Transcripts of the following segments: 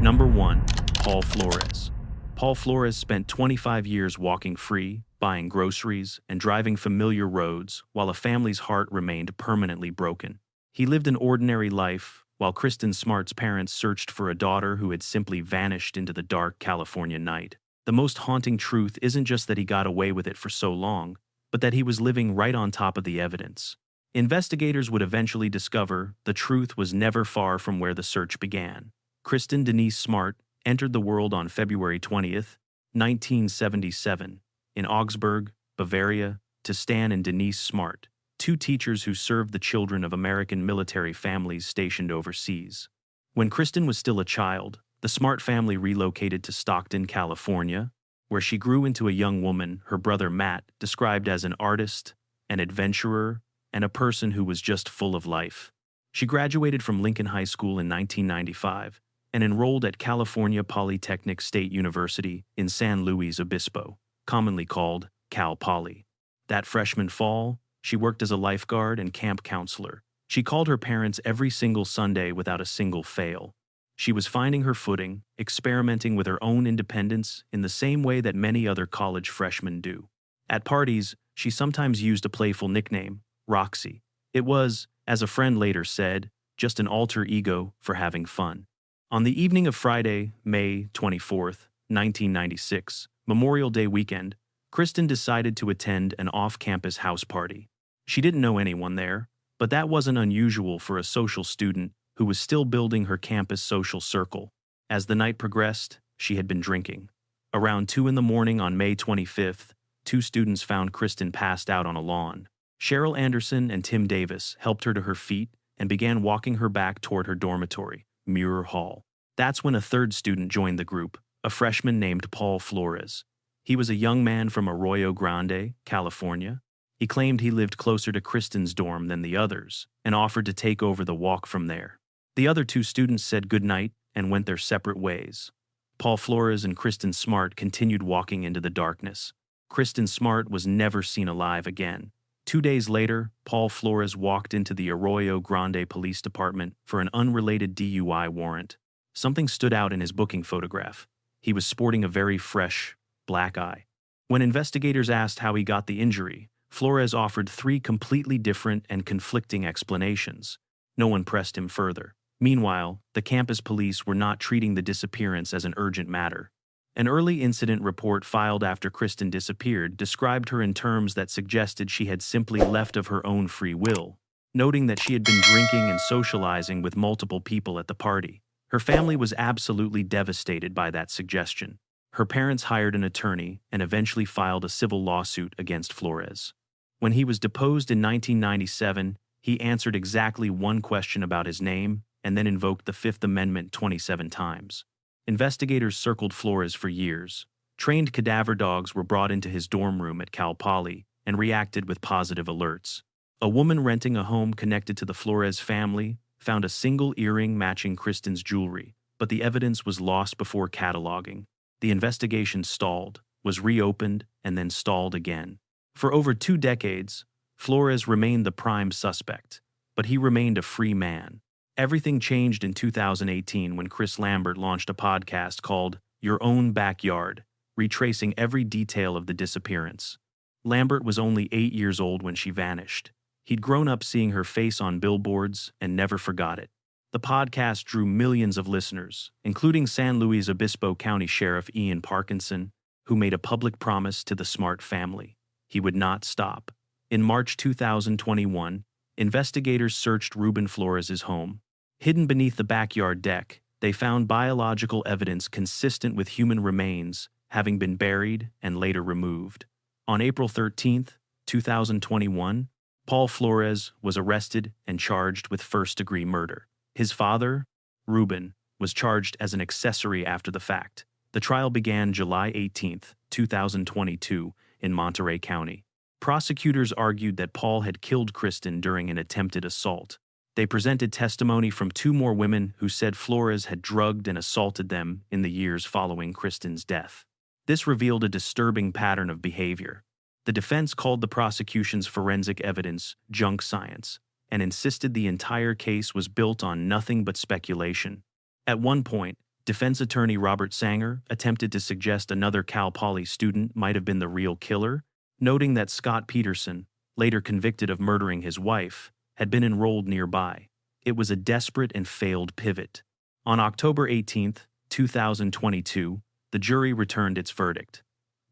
Number 1. Paul Flores. Paul Flores spent 25 years walking free, buying groceries, and driving familiar roads while a family's heart remained permanently broken. He lived an ordinary life while Kristen Smart's parents searched for a daughter who had simply vanished into the dark California night. The most haunting truth isn't just that he got away with it for so long, but that he was living right on top of the evidence. Investigators would eventually discover the truth was never far from where the search began. Kristen Denise Smart entered the world on February 20th, 1977, in Augsburg, Bavaria, to Stan and Denise Smart, two teachers who served the children of American military families stationed overseas. When Kristen was still a child, the Smart family relocated to Stockton, California, where she grew into a young woman her brother Matt described as an artist, an adventurer, and a person who was just full of life. She graduated from Lincoln High School in 1995 and enrolled at California Polytechnic State University in San Luis Obispo, commonly called Cal Poly. That freshman fall, she worked as a lifeguard and camp counselor. She called her parents every single Sunday without a single fail. She was finding her footing, experimenting with her own independence in the same way that many other college freshmen do. At parties, she sometimes used a playful nickname, Roxy. It was, as a friend later said, just an alter ego for having fun. On the evening of Friday, May 24th, 1996, Memorial Day weekend, Kristen decided to attend an off-campus house party. She didn't know anyone there, but that wasn't unusual for a social student who was still building her campus social circle. As the night progressed, she had been drinking. Around 2 in the morning on May 25th, two students found Kristen passed out on a lawn. Cheryl Anderson and Tim Davis helped her to her feet and began walking her back toward her dormitory, Muir Hall. That's when a third student joined the group, a freshman named Paul Flores. He was a young man from Arroyo Grande, California. He claimed he lived closer to Kristen's dorm than the others and offered to take over the walk from there. The other two students said goodnight and went their separate ways. Paul Flores and Kristen Smart continued walking into the darkness. Kristen Smart was never seen alive again. 2 days later, Paul Flores walked into the Arroyo Grande Police Department for an unrelated DUI warrant. Something stood out in his booking photograph. He was sporting a very fresh, black eye. When investigators asked how he got the injury, Flores offered 3 completely different and conflicting explanations. No one pressed him further. Meanwhile, the campus police were not treating the disappearance as an urgent matter. An early incident report filed after Kristen disappeared described her in terms that suggested she had simply left of her own free will, noting that she had been drinking and socializing with multiple people at the party. Her family was absolutely devastated by that suggestion. Her parents hired an attorney and eventually filed a civil lawsuit against Flores. When he was deposed in 1997, he answered exactly one question about his name and then invoked the Fifth Amendment 27 times. Investigators circled Flores for years. Trained cadaver dogs were brought into his dorm room at Cal Poly and reacted with positive alerts. A woman renting a home connected to the Flores family found a single earring matching Kristen's jewelry, but the evidence was lost before cataloging. The investigation stalled, was reopened, and then stalled again. For over 2 decades, Flores remained the prime suspect, but he remained a free man. Everything changed in 2018 when Chris Lambert launched a podcast called Your Own Backyard, retracing every detail of the disappearance. Lambert was only 8 years old when she vanished. He'd grown up seeing her face on billboards and never forgot it. The podcast drew millions of listeners, including San Luis Obispo County Sheriff Ian Parkinson, who made a public promise to the Smart family. He would not stop. In March 2021, investigators searched Ruben Flores' home. Hidden beneath the backyard deck, they found biological evidence consistent with human remains having been buried and later removed. On April 13, 2021, Paul Flores was arrested and charged with first-degree murder. His father, Ruben, was charged as an accessory after the fact. The trial began July 18, 2022, in Monterey County. Prosecutors argued that Paul had killed Kristen during an attempted assault. They presented testimony from 2 more women who said Flores had drugged and assaulted them in the years following Kristen's death. This revealed a disturbing pattern of behavior. The defense called the prosecution's forensic evidence junk science and insisted the entire case was built on nothing but speculation. At one point, Defense attorney Robert Sanger attempted to suggest another Cal Poly student might have been the real killer, noting that Scott Peterson, later convicted of murdering his wife, had been enrolled nearby. It was a desperate and failed pivot. On October 18, 2022, the jury returned its verdict.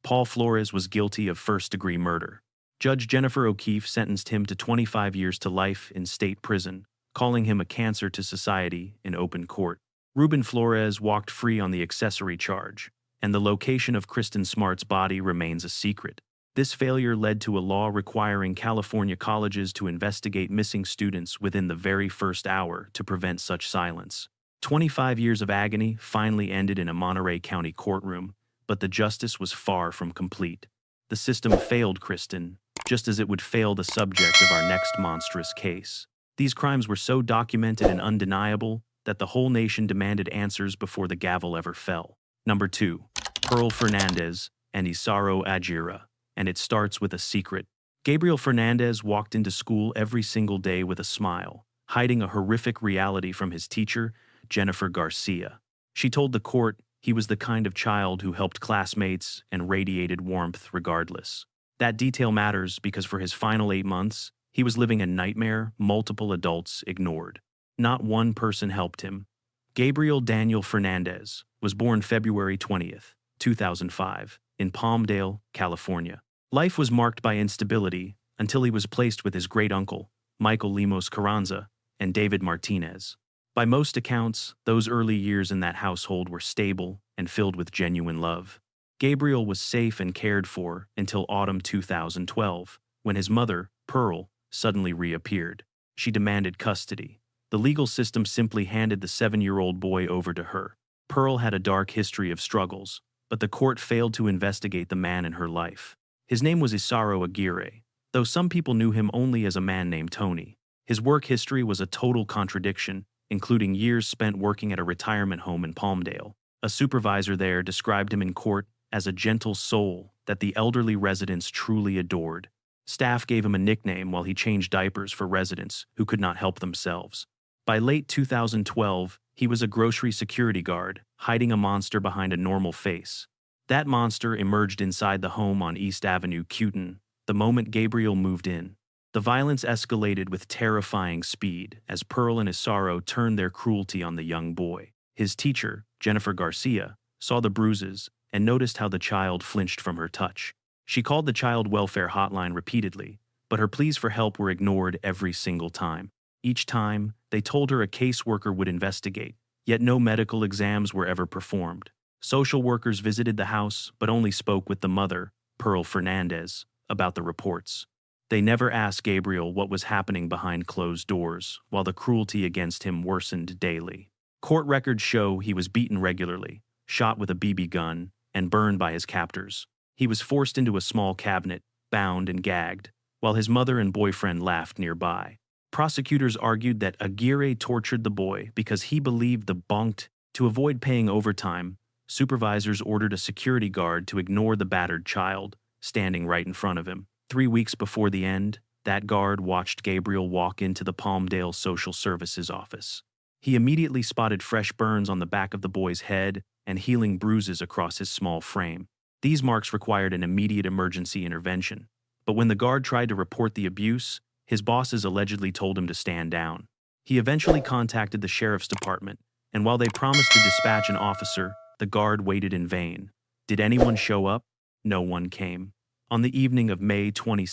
Paul Flores was guilty of first-degree murder. Judge Jennifer O'Keefe sentenced him to 25 years to life in state prison, calling him a cancer to society in open court. Ruben Flores walked free on the accessory charge, and the location of Kristen Smart's body remains a secret. This failure led to a law requiring California colleges to investigate missing students within the very first hour to prevent such silence. 25 years of agony finally ended in a Monterey County courtroom, but the justice was far from complete. The system failed Kristen, just as it would fail the subject of our next monstrous case. These crimes were so documented and undeniable that the whole nation demanded answers before the gavel ever fell. Number 2. Pearl Fernandez and Isaro Aguirre. And it starts with a secret. Gabriel Fernandez walked into school every single day with a smile, hiding a horrific reality from his teacher, Jennifer Garcia. She told the court he was the kind of child who helped classmates and radiated warmth regardless. That detail matters because for his final 8 months, he was living a nightmare multiple adults ignored. Not one person helped him. Gabriel Daniel Fernandez was born February 20th, 2005, in Palmdale, California. Life was marked by instability until he was placed with his great-uncle, Michael Lemos Carranza, and David Martinez. By most accounts, those early years in that household were stable and filled with genuine love. Gabriel was safe and cared for until autumn 2012, when his mother, Pearl, suddenly reappeared. She demanded custody. The legal system simply handed the 7-year-old boy over to her. Pearl had a dark history of struggles, but the court failed to investigate the man in her life. His name was Isaro Aguirre, though some people knew him only as a man named Tony. His work history was a total contradiction, including years spent working at a retirement home in Palmdale. A supervisor there described him in court as a gentle soul that the elderly residents truly adored. Staff gave him a nickname while he changed diapers for residents who could not help themselves. By late 2012, he was a grocery security guard, hiding a monster behind a normal face. That monster emerged inside the home on East Avenue, Cuton, the moment Gabriel moved in. The violence escalated with terrifying speed as Pearl and Isaro turned their cruelty on the young boy. His teacher, Jennifer Garcia, saw the bruises and noticed how the child flinched from her touch. She called the child welfare hotline repeatedly, but her pleas for help were ignored every single time. Each time, they told her a caseworker would investigate, yet no medical exams were ever performed. Social workers visited the house but only spoke with the mother, Pearl Fernandez, about the reports. They never asked Gabriel what was happening behind closed doors, while the cruelty against him worsened daily. Court records show he was beaten regularly, shot with a BB gun, and burned by his captors. He was forced into a small cabinet, bound and gagged, while his mother and boyfriend laughed nearby. Prosecutors argued that Aguirre tortured the boy because he believed the bonked. To avoid paying overtime, supervisors ordered a security guard to ignore the battered child, standing right in front of him. 3 weeks before the end, that guard watched Gabriel walk into the Palmdale Social Services office. He immediately spotted fresh burns on the back of the boy's head and healing bruises across his small frame. These marks required an immediate emergency intervention. But when the guard tried to report the abuse, his bosses allegedly told him to stand down. He eventually contacted the sheriff's department, and while they promised to dispatch an officer, the guard waited in vain. Did anyone show up? No one came. On the evening of May 22,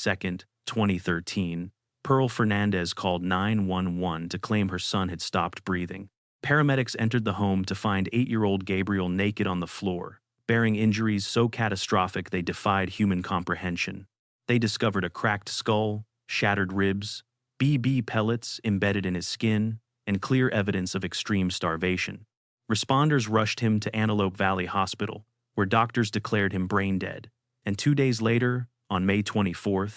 2013, Pearl Fernandez called 911 to claim her son had stopped breathing. Paramedics entered the home to find 8-year-old Gabriel naked on the floor, bearing injuries so catastrophic they defied human comprehension. They discovered a cracked skull, shattered ribs, BB pellets embedded in his skin, and clear evidence of extreme starvation. Responders rushed him to Antelope Valley Hospital, where doctors declared him brain dead. And 2 days later, on May 24,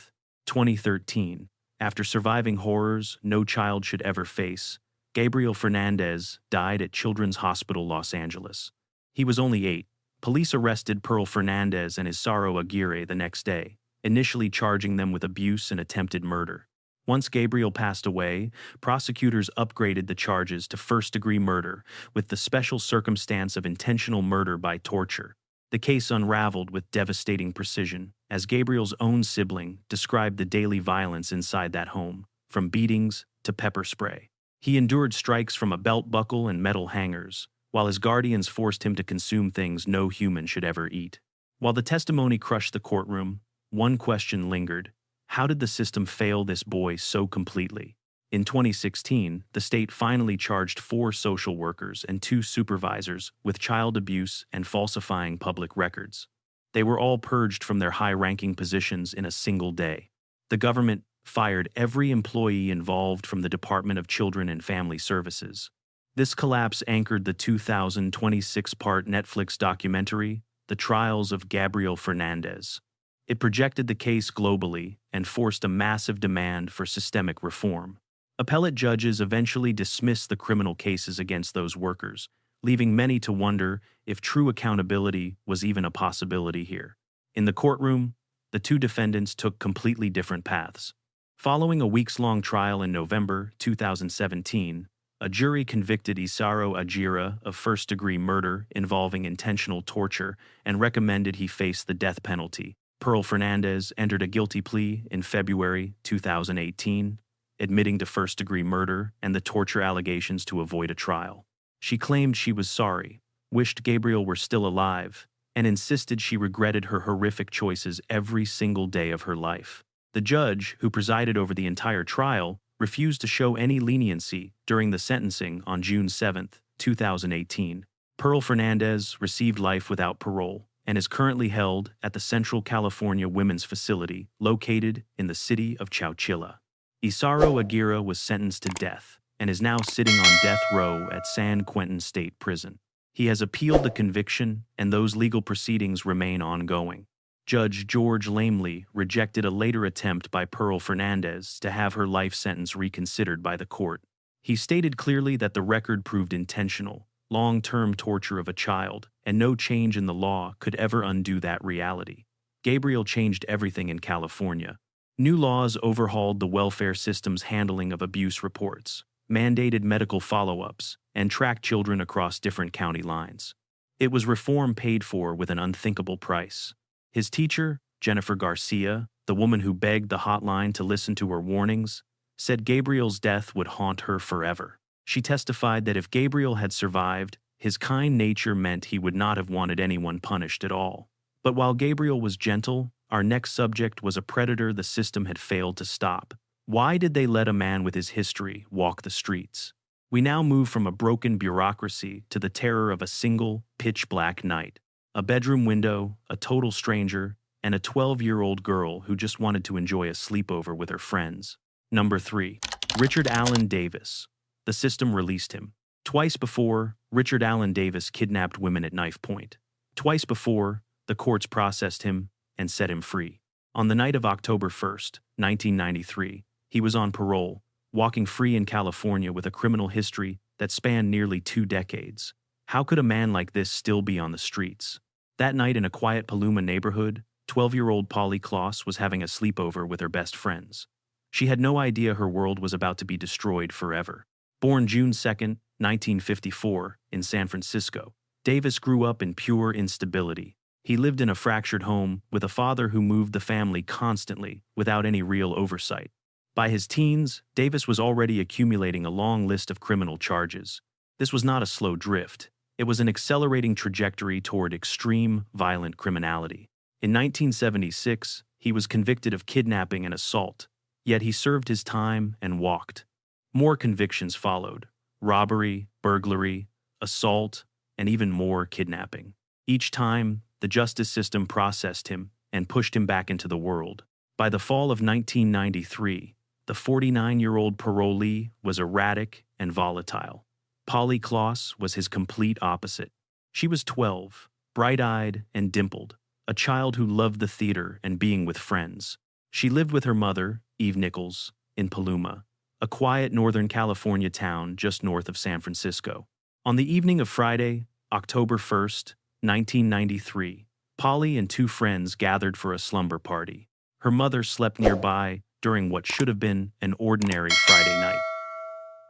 2013, after surviving horrors no child should ever face, Gabriel Fernandez died at Children's Hospital Los Angeles. He was only 8. Police arrested Pearl Fernandez and Isaro Aguirre the next day, initially charging them with abuse and attempted murder. Once Gabriel passed away, prosecutors upgraded the charges to first-degree murder, with the special circumstance of intentional murder by torture. The case unraveled with devastating precision, as Gabriel's own sibling described the daily violence inside that home, from beatings to pepper spray. He endured strikes from a belt buckle and metal hangers, while his guardians forced him to consume things no human should ever eat. While the testimony crushed the courtroom, one question lingered: how did the system fail this boy so completely? In 2016, the state finally charged 4 social workers and 2 supervisors with child abuse and falsifying public records. They were all purged from their high-ranking positions in a single day. The government fired every employee involved from the Department of Children and Family Services. This collapse anchored the 2026-part Netflix documentary, The Trials of Gabriel Fernandez. It projected the case globally and forced a massive demand for systemic reform. Appellate judges eventually dismissed the criminal cases against those workers, leaving many to wonder if true accountability was even a possibility here. In the courtroom, the 2 defendants took completely different paths. Following a weeks-long trial in November 2017, a jury convicted Isaro Aguirre of first-degree murder involving intentional torture and recommended he face the death penalty. Pearl Fernandez entered a guilty plea in February 2018, admitting to first-degree murder and the torture allegations to avoid a trial. She claimed she was sorry, wished Gabriel were still alive, and insisted she regretted her horrific choices every single day of her life. The judge, who presided over the entire trial, refused to show any leniency during the sentencing on June 7, 2018. Pearl Fernandez received life without parole and is currently held at the Central California Women's Facility located in the city of Chowchilla. Isaro Aguirre was sentenced to death and is now sitting on death row at San Quentin State Prison. He has appealed the conviction, and those legal proceedings remain ongoing. Judge George Lamley rejected a later attempt by Pearl Fernandez to have her life sentence reconsidered by the court. He stated clearly that the record proved intentional, long-term torture of a child, and no change in the law could ever undo that reality. Gabriel changed everything in California. New laws overhauled the welfare system's handling of abuse reports, mandated medical follow-ups, and tracked children across different county lines. It was reform paid for with an unthinkable price. His teacher, Jennifer Garcia, the woman who begged the hotline to listen to her warnings, said Gabriel's death would haunt her forever. She testified that if Gabriel had survived, his kind nature meant he would not have wanted anyone punished at all. But while Gabriel was gentle, our next subject was a predator the system had failed to stop. Why did they let a man with his history walk the streets? We now move from a broken bureaucracy to the terror of a single, pitch-black night. A bedroom window, a total stranger, and a 12-year-old girl who just wanted to enjoy a sleepover with her friends. Number 3. Richard Allen Davis. The system released him. Twice before, Richard Allen Davis kidnapped women at knife point. Twice before, the courts processed him and set him free. On the night of October 1st, 1993, he was on parole, walking free in California with a criminal history that spanned nearly 2 decades. How could a man like this still be on the streets? That night in a quiet Paloma neighborhood, 12-year-old Polly Kloss was having a sleepover with her best friends. She had no idea her world was about to be destroyed forever. Born June 2, 1954, in San Francisco, Davis grew up in pure instability. He lived in a fractured home with a father who moved the family constantly without any real oversight. By his teens, Davis was already accumulating a long list of criminal charges. This was not a slow drift. It was an accelerating trajectory toward extreme, violent criminality. In 1976, he was convicted of kidnapping and assault, yet he served his time and walked. More convictions followed: robbery, burglary, assault, and even more kidnapping. Each time, the justice system processed him and pushed him back into the world. By the fall of 1993, the 49-year-old parolee was erratic and volatile. Polly Kloss was his complete opposite. She was 12, bright-eyed and dimpled, a child who loved the theater and being with friends. She lived with her mother, Eve Nichols, in Paloma, a quiet Northern California town just north of San Francisco. On the evening of Friday, October 1st, 1993, Polly and 2 friends gathered for a slumber party. Her mother slept nearby, during what should have been an ordinary Friday night.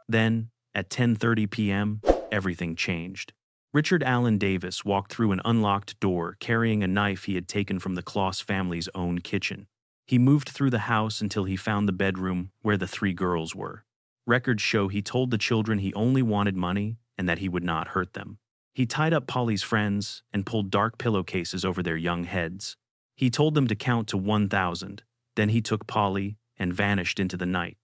Then, at 10:30 p.m., everything changed. Richard Allen Davis walked through an unlocked door carrying a knife he had taken from the Kloss family's own kitchen. He moved through the house until he found the bedroom where the three girls were. Records show he told the children he only wanted money and that he would not hurt them. He tied up Polly's friends and pulled dark pillowcases over their young heads. He told them to count to 1,000. Then he took Polly and vanished into the night.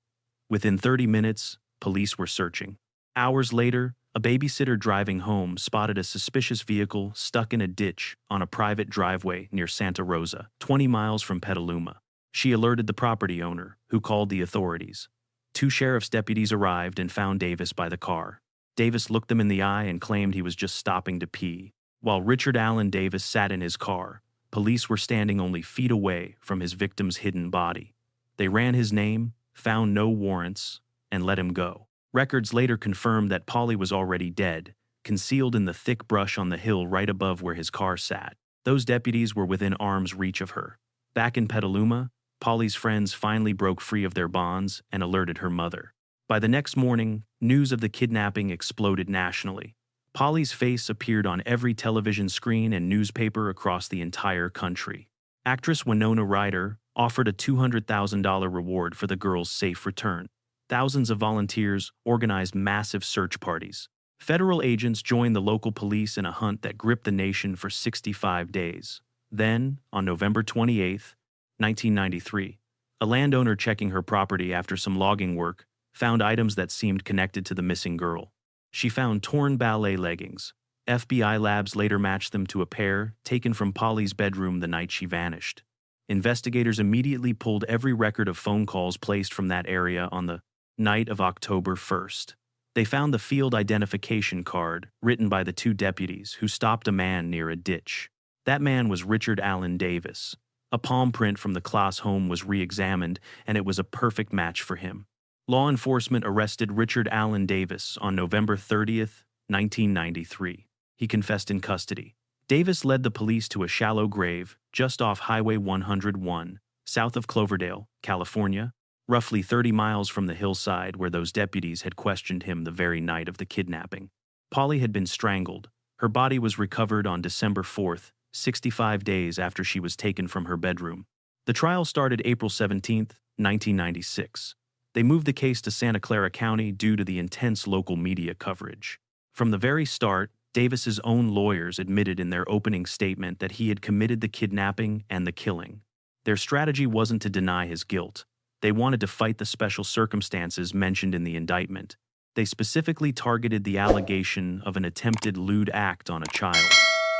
Within 30 minutes, police were searching. Hours later, a babysitter driving home spotted a suspicious vehicle stuck in a ditch on a private driveway near Santa Rosa, 20 miles from Petaluma. She alerted the property owner, who called the authorities. 2 sheriff's deputies arrived and found Davis by the car. Davis looked them in the eye and claimed he was just stopping to pee. While Richard Allen Davis sat in his car, police were standing only feet away from his victim's hidden body. They ran his name, found no warrants, and let him go. Records later confirmed that Polly was already dead, concealed in the thick brush on the hill right above where his car sat. Those deputies were within arm's reach of her. Back in Petaluma, Polly's friends finally broke free of their bonds and alerted her mother. By the next morning, news of the kidnapping exploded nationally. Polly's face appeared on every television screen and newspaper across the entire country. Actress Winona Ryder offered a $200,000 reward for the girl's safe return. Thousands of volunteers organized massive search parties. Federal agents joined the local police in a hunt that gripped the nation for 65 days. Then, on November 28, 1993, a landowner checking her property after some logging work found items that seemed connected to the missing girl. She found torn ballet leggings. FBI labs later matched them to a pair taken from Polly's bedroom the night she vanished. Investigators immediately pulled every record of phone calls placed from that area on the night of October 1st. They found the field identification card written by the 2 deputies who stopped a man near a ditch. That man was Richard Allen Davis. A palm print from the Kloss home was re-examined, and it was a perfect match for him. Law enforcement arrested Richard Allen Davis on November 30th, 1993. He confessed in custody. Davis led the police to a shallow grave just off Highway 101, south of Cloverdale, California, roughly 30 miles from the hillside where those deputies had questioned him the very night of the kidnapping. Polly had been strangled. Her body was recovered on December 4th, 65 days after she was taken from her bedroom. The trial started April 17, 1996. They moved the case to Santa Clara County due to the intense local media coverage. From the very start, Davis's own lawyers admitted in their opening statement that he had committed the kidnapping and the killing. Their strategy wasn't to deny his guilt. They wanted to fight the special circumstances mentioned in the indictment. They specifically targeted the allegation of an attempted lewd act on a child.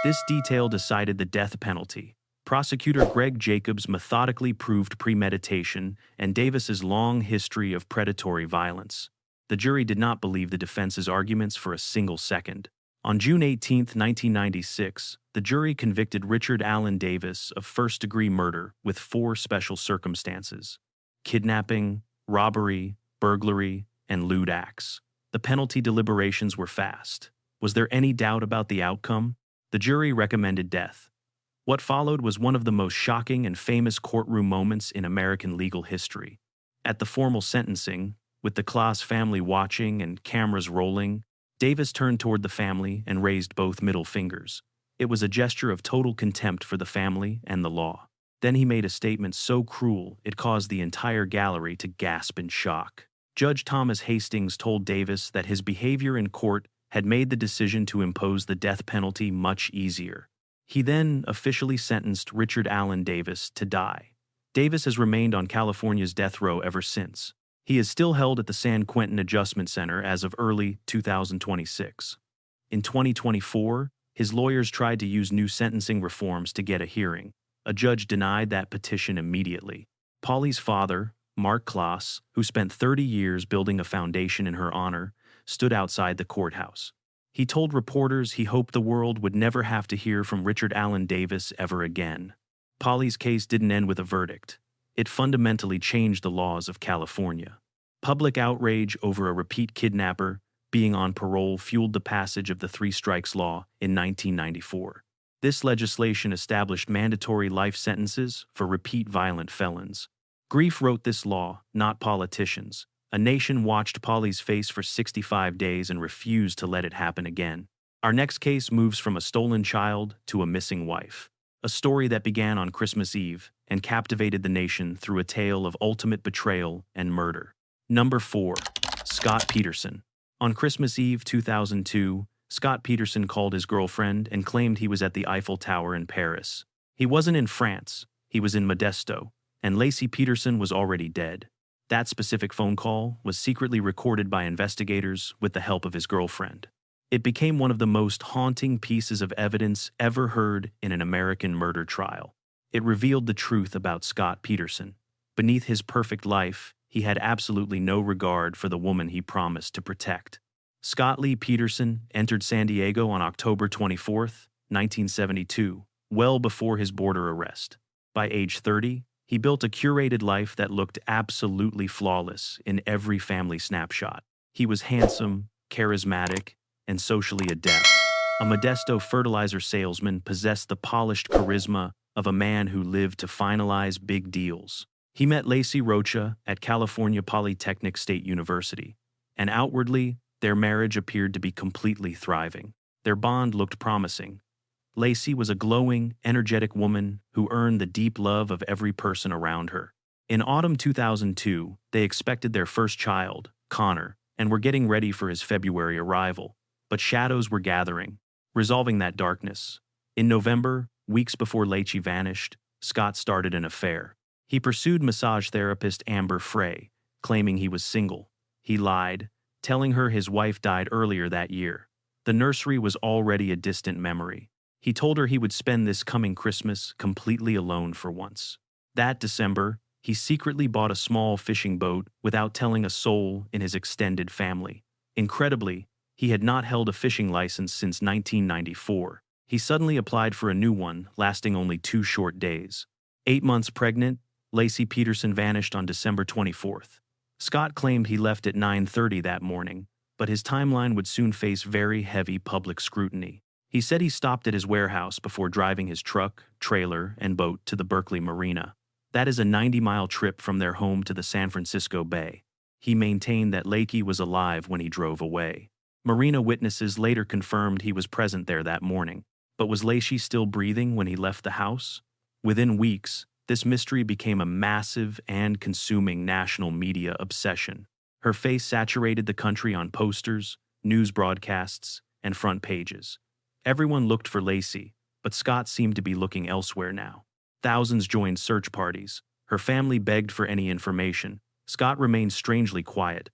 This detail decided the death penalty. Prosecutor Greg Jacobs methodically proved premeditation and Davis's long history of predatory violence. The jury did not believe the defense's arguments for a single second. On June 18, 1996, the jury convicted Richard Allen Davis of first-degree murder with 4 special circumstances: kidnapping, robbery, burglary, and lewd acts. The penalty deliberations were fast. Was there any doubt about the outcome? The jury recommended death. What followed was one of the most shocking and famous courtroom moments in American legal history. At the formal sentencing, with the Kloss family watching and cameras rolling, Davis turned toward the family and raised both middle fingers. It was a gesture of total contempt for the family and the law. Then he made a statement so cruel it caused the entire gallery to gasp in shock. Judge Thomas Hastings told Davis that his behavior in court had made the decision to impose the death penalty much easier. He then officially sentenced Richard Allen Davis to die. Davis has remained on California's death row ever since. He is still held at the San Quentin Adjustment Center as of early 2026. In 2024, his lawyers tried to use new sentencing reforms to get a hearing. A judge denied that petition immediately. Polly's father, Mark Kloss, who spent 30 years building a foundation in her honor, stood outside the courthouse. He told reporters he hoped the world would never have to hear from Richard Allen Davis ever again. Polly's case didn't end with a verdict. It fundamentally changed the laws of California. Public outrage over a repeat kidnapper being on parole fueled the passage of the 3 Strikes Law in 1994. This legislation established mandatory life sentences for repeat violent felons. Grief wrote this law, not politicians. A nation watched Polly's face for 65 days and refused to let it happen again. Our next case moves from a stolen child to a missing wife. A story that began on Christmas Eve and captivated the nation through a tale of ultimate betrayal and murder. Number 4. Scott Peterson. On Christmas Eve 2002, Scott Peterson called his girlfriend and claimed he was at the Eiffel Tower in Paris. He wasn't in France, he was in Modesto, and Lacey Peterson was already dead. That specific phone call was secretly recorded by investigators with the help of his girlfriend. It became one of the most haunting pieces of evidence ever heard in an American murder trial. It revealed the truth about Scott Peterson. Beneath his perfect life, he had absolutely no regard for the woman he promised to protect. Scott Lee Peterson entered San Diego on October 24, 1972, well before his border arrest. By age 30, he built a curated life that looked absolutely flawless in every family snapshot. He was handsome, charismatic, and socially adept. A Modesto fertilizer salesman possessed the polished charisma of a man who lived to finalize big deals. He met Lacey Rocha at California Polytechnic State University, and outwardly, their marriage appeared to be completely thriving. Their bond looked promising. Lacey was a glowing, energetic woman who earned the deep love of every person around her. In autumn 2002, they expected their first child, Connor, and were getting ready for his February arrival. But shadows were gathering, resolving that darkness. In November, weeks before Lacey vanished, Scott started an affair. He pursued massage therapist Amber Frey, claiming he was single. He lied, telling her his wife died earlier that year. The nursery was already a distant memory. He told her he would spend this coming Christmas completely alone for once. That December, he secretly bought a small fishing boat without telling a soul in his extended family. Incredibly, he had not held a fishing license since 1994. He suddenly applied for a new one, lasting only 2 short days. 8 months pregnant, Lacey Peterson vanished on December 24th. Scott claimed he left at 9:30 that morning, but his timeline would soon face very heavy public scrutiny. He said he stopped at his warehouse before driving his truck, trailer, and boat to the Berkeley Marina. That is a 90-mile trip from their home to the San Francisco Bay. He maintained that Lakey was alive when he drove away. Marina witnesses later confirmed he was present there that morning. But was Lacey still breathing when he left the house? Within weeks, this mystery became a massive and consuming national media obsession. Her face saturated the country on posters, news broadcasts, and front pages. Everyone looked for Lacey, but Scott seemed to be looking elsewhere now. Thousands joined search parties. Her family begged for any information. Scott remained strangely quiet.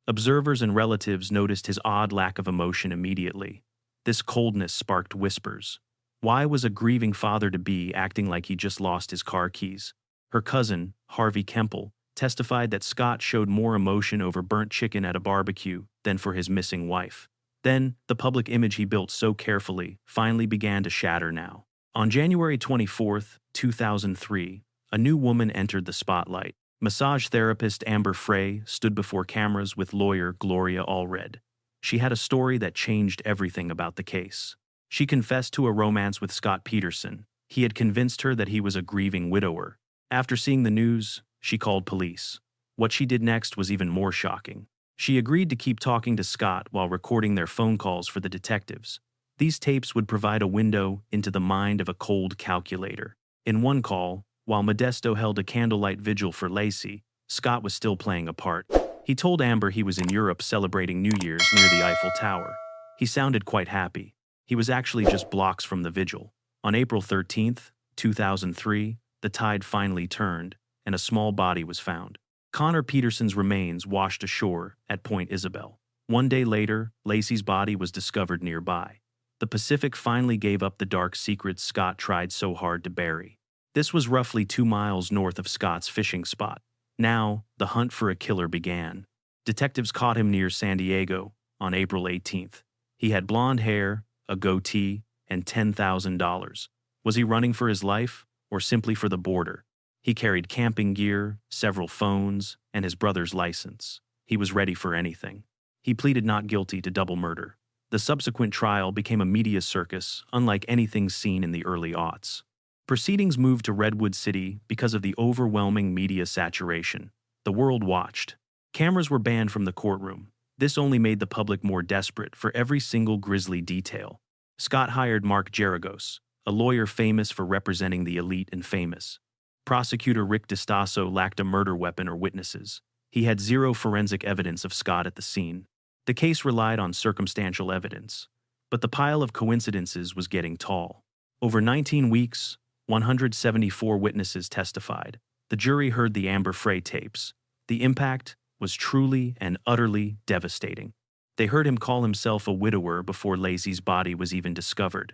Observers and relatives noticed his odd lack of emotion immediately. This coldness sparked whispers. Why was a grieving father-to-be acting like he just lost his car keys? Her cousin, Harvey Kemple, testified that Scott showed more emotion over burnt chicken at a barbecue than for his missing wife. Then, the public image he built so carefully finally began to shatter now. On January 24, 2003, a new woman entered the spotlight. Massage therapist Amber Frey stood before cameras with lawyer Gloria Allred. She had a story that changed everything about the case. She confessed to a romance with Scott Peterson. He had convinced her that he was a grieving widower. After seeing the news, she called police. What she did next was even more shocking. She agreed to keep talking to Scott while recording their phone calls for the detectives. These tapes would provide a window into the mind of a cold calculator. In one call, while Modesto held a candlelight vigil for Lacey, Scott was still playing a part. He told Amber he was in Europe celebrating New Year's near the Eiffel Tower. He sounded quite happy. He was actually just blocks from the vigil. On April 13, 2003, the tide finally turned, and a small body was found. Connor Peterson's remains washed ashore at Point Isabel. 1 day later, Lacey's body was discovered nearby. The Pacific finally gave up the dark secrets Scott tried so hard to bury. This was roughly 2 miles north of Scott's fishing spot. Now, the hunt for a killer began. Detectives caught him near San Diego on April 18th. He had blonde hair, a goatee, and $10,000. Was he running for his life, or simply for the border? He carried camping gear, several phones, and his brother's license. He was ready for anything. He pleaded not guilty to double murder. The subsequent trial became a media circus unlike anything seen in the early aughts. Proceedings moved to Redwood City because of the overwhelming media saturation. The world watched. Cameras were banned from the courtroom. This only made the public more desperate for every single grisly detail. Scott hired Mark Geragos, a lawyer famous for representing the elite and famous. Prosecutor Rick DiStasso lacked a murder weapon or witnesses. He had zero forensic evidence of Scott at the scene. The case relied on circumstantial evidence, but the pile of coincidences was getting tall. Over 19 weeks, 174 witnesses testified. The jury heard the Amber Frey tapes. The impact was truly and utterly devastating. They heard him call himself a widower before Laci's body was even discovered.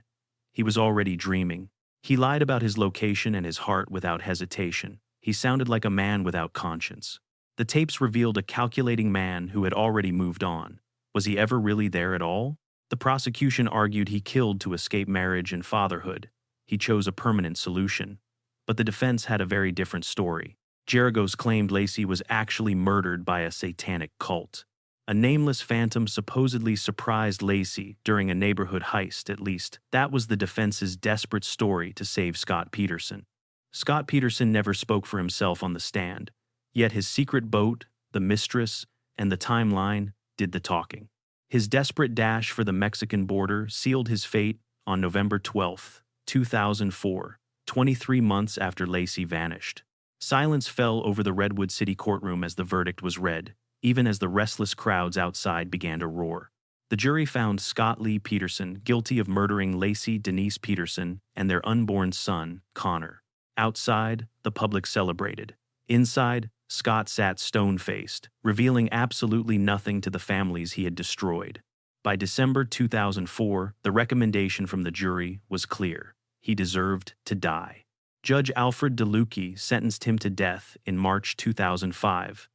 He was already dreaming. He lied about his location and his heart without hesitation. He sounded like a man without conscience. The tapes revealed a calculating man who had already moved on. Was he ever really there at all? The prosecution argued he killed to escape marriage and fatherhood. He chose a permanent solution. But the defense had a very different story. Geragos claimed Laci was actually murdered by a satanic cult. A nameless phantom supposedly surprised Laci during a neighborhood heist, at least. That was the defense's desperate story to save Scott Peterson. Scott Peterson never spoke for himself on the stand, yet his secret boat, the mistress, and the timeline did the talking. His desperate dash for the Mexican border sealed his fate on November 12, 2004, 23 months after Laci vanished. Silence fell over the Redwood City courtroom as the verdict was read, even as the restless crowds outside began to roar. The jury found Scott Lee Peterson guilty of murdering Laci Denise Peterson and their unborn son, Connor. Outside, the public celebrated. Inside, Scott sat stone-faced, revealing absolutely nothing to the families he had destroyed. By December 2004, the recommendation from the jury was clear. He deserved to die. Judge Alfred DeLucchi sentenced him to death in March 2005,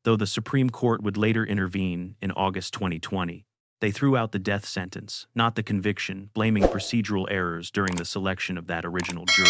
though the Supreme Court would later intervene in August 2020. They threw out the death sentence, not the conviction, blaming procedural errors during the selection of that original jury.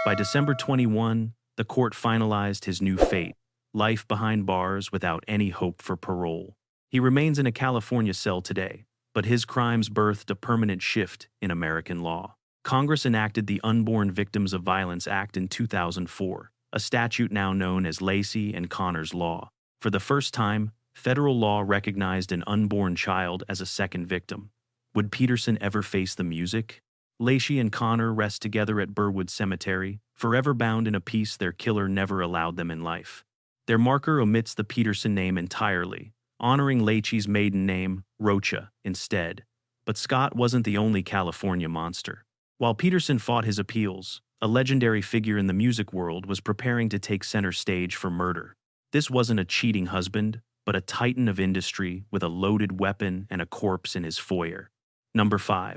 By December 21, the court finalized his new fate: life behind bars without any hope for parole. He remains in a California cell today, but his crimes birthed a permanent shift in American law. Congress enacted the Unborn Victims of Violence Act in 2004, a statute now known as Laci and Connor's Law. For the first time, federal law recognized an unborn child as a second victim. Would Peterson ever face the music? Laci and Connor rest together at Burwood Cemetery, forever bound in a peace their killer never allowed them in life. Their marker omits the Peterson name entirely, honoring Laci's maiden name, Rocha, instead. But Scott wasn't the only California monster. While Peterson fought his appeals, a legendary figure in the music world was preparing to take center stage for murder. This wasn't a cheating husband, but a titan of industry with a loaded weapon and a corpse in his foyer. Number 5.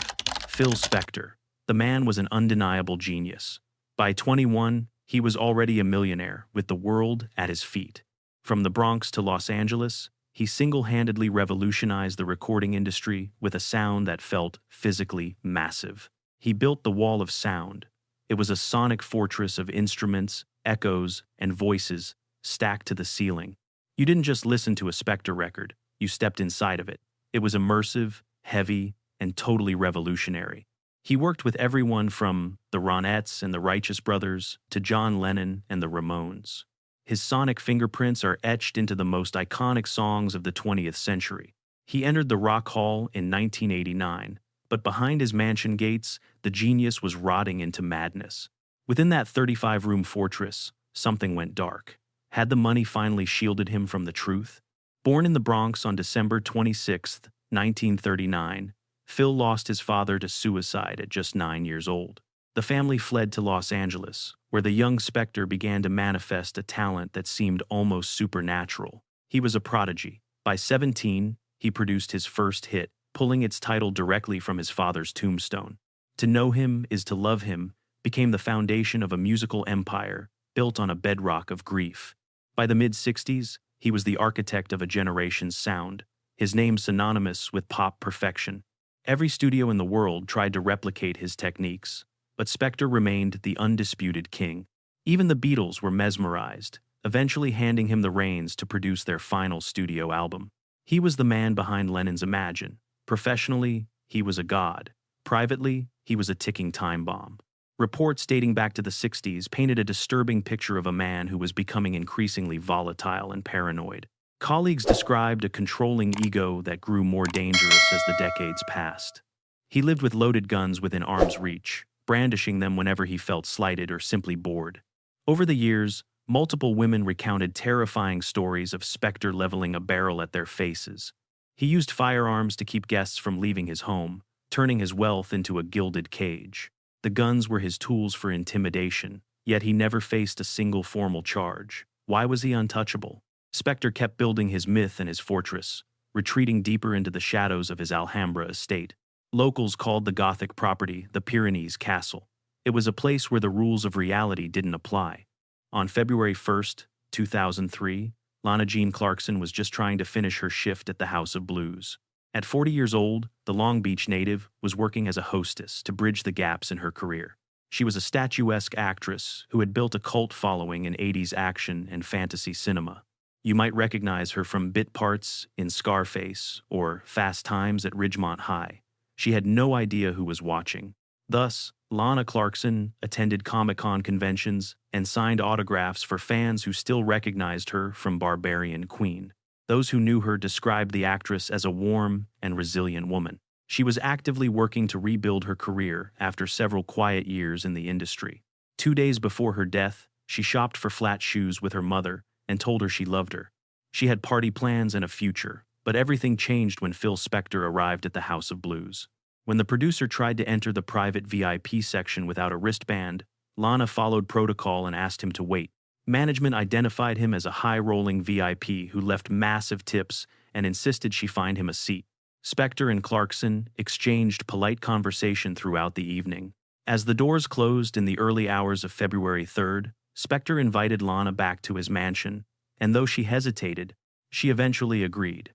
Phil Spector. The man was an undeniable genius. By 21, he was already a millionaire with the world at his feet. From the Bronx to Los Angeles, he single-handedly revolutionized the recording industry with a sound that felt physically massive. He built the wall of sound. It was a sonic fortress of instruments, echoes, and voices stacked to the ceiling. You didn't just listen to a Spector record, you stepped inside of it. It was immersive, heavy, and totally revolutionary. He worked with everyone from the Ronettes and the Righteous Brothers to John Lennon and the Ramones. His sonic fingerprints are etched into the most iconic songs of the 20th century. He entered the Rock Hall in 1989, but behind his mansion gates, the genius was rotting into madness. Within that 35-room fortress, something went dark. Had the money finally shielded him from the truth? Born in the Bronx on December 26, 1939, Phil lost his father to suicide at just 9 years old. The family fled to Los Angeles, where the young Spector began to manifest a talent that seemed almost supernatural. He was a prodigy. By 17, he produced his first hit, pulling its title directly from his father's tombstone. To Know Him Is to Love Him became the foundation of a musical empire built on a bedrock of grief. By the mid-60s, he was the architect of a generation's sound, his name synonymous with pop perfection. Every studio in the world tried to replicate his techniques, but Spector remained the undisputed king. Even the Beatles were mesmerized, eventually handing him the reins to produce their final studio album. He was the man behind Lennon's Imagine. Professionally, he was a god. Privately, he was a ticking time bomb. Reports dating back to the 60s painted a disturbing picture of a man who was becoming increasingly volatile and paranoid. Colleagues described a controlling ego that grew more dangerous as the decades passed. He lived with loaded guns within arm's reach, brandishing them whenever he felt slighted or simply bored. Over the years, multiple women recounted terrifying stories of Spector leveling a barrel at their faces. He used firearms to keep guests from leaving his home, turning his wealth into a gilded cage. The guns were his tools for intimidation, yet he never faced a single formal charge. Why was he untouchable? Spector kept building his myth and his fortress, retreating deeper into the shadows of his Alhambra estate. Locals called the Gothic property the Pyrenees Castle. It was a place where the rules of reality didn't apply. On February 1st, 2003, Lana Jean Clarkson was just trying to finish her shift at the House of Blues. At 40 years old, the Long Beach native was working as a hostess to bridge the gaps in her career. She was a statuesque actress who had built a cult following in 80s action and fantasy cinema. You might recognize her from bit parts in Scarface or Fast Times at Ridgemont High. She had no idea who was watching. Thus, Lana Clarkson attended Comic-Con conventions and signed autographs for fans who still recognized her from Barbarian Queen. Those who knew her described the actress as a warm and resilient woman. She was actively working to rebuild her career after several quiet years in the industry. 2 days before her death, she shopped for flat shoes with her mother and told her she loved her. She had party plans and a future, but everything changed when Phil Spector arrived at the House of Blues. When the producer tried to enter the private VIP section without a wristband, Lana followed protocol and asked him to wait. Management identified him as a high-rolling VIP who left massive tips and insisted she find him a seat. Spector and Clarkson exchanged polite conversation throughout the evening. As the doors closed in the early hours of February 3rd, Spector invited Lana back to his mansion, and though she hesitated, she eventually agreed.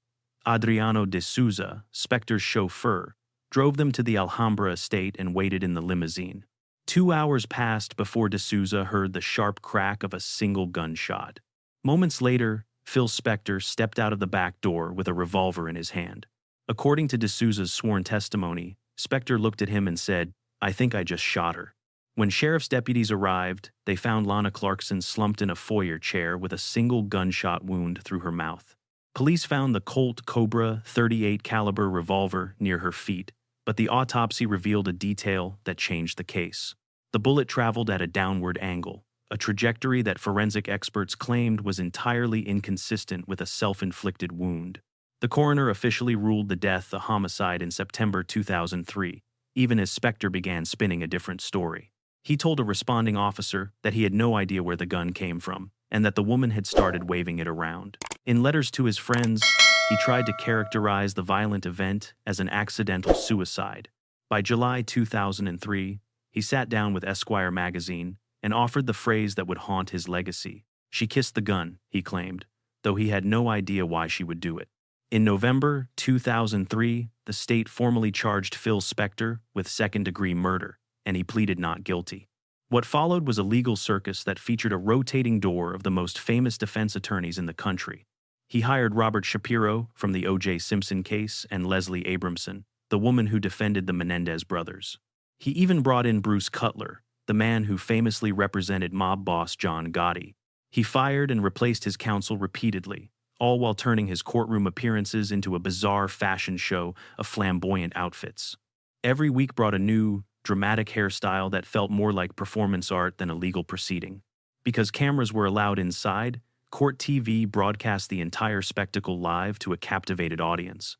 Adriano de Souza, Spector's chauffeur, drove them to the Alhambra estate and waited in the limousine. 2 hours passed before de Souza heard the sharp crack of a single gunshot. Moments later, Phil Spector stepped out of the back door with a revolver in his hand. According to de Souza's sworn testimony, Spector looked at him and said, "I think I just shot her." When sheriff's deputies arrived, they found Lana Clarkson slumped in a foyer chair with a single gunshot wound through her mouth. Police found the Colt Cobra .38 caliber revolver near her feet, but the autopsy revealed a detail that changed the case. The bullet traveled at a downward angle, a trajectory that forensic experts claimed was entirely inconsistent with a self-inflicted wound. The coroner officially ruled the death a homicide in September 2003, even as Spector began spinning a different story. He told a responding officer that he had no idea where the gun came from, and that the woman had started waving it around. In letters to his friends, he tried to characterize the violent event as an accidental suicide. By July 2003, he sat down with Esquire magazine and offered the phrase that would haunt his legacy. "She kissed the gun," he claimed, though he had no idea why she would do it. In November 2003, the state formally charged Phil Spector with second-degree murder, and he pleaded not guilty. What followed was a legal circus that featured a rotating door of the most famous defense attorneys in the country. He hired Robert Shapiro from the O.J. Simpson case and Leslie Abramson, the woman who defended the Menendez brothers. He even brought in Bruce Cutler, the man who famously represented mob boss John Gotti. He fired and replaced his counsel repeatedly, all while turning his courtroom appearances into a bizarre fashion show of flamboyant outfits. Every week brought a new, dramatic hairstyle that felt more like performance art than a legal proceeding. Because cameras were allowed inside, Court TV broadcast the entire spectacle live to a captivated audience.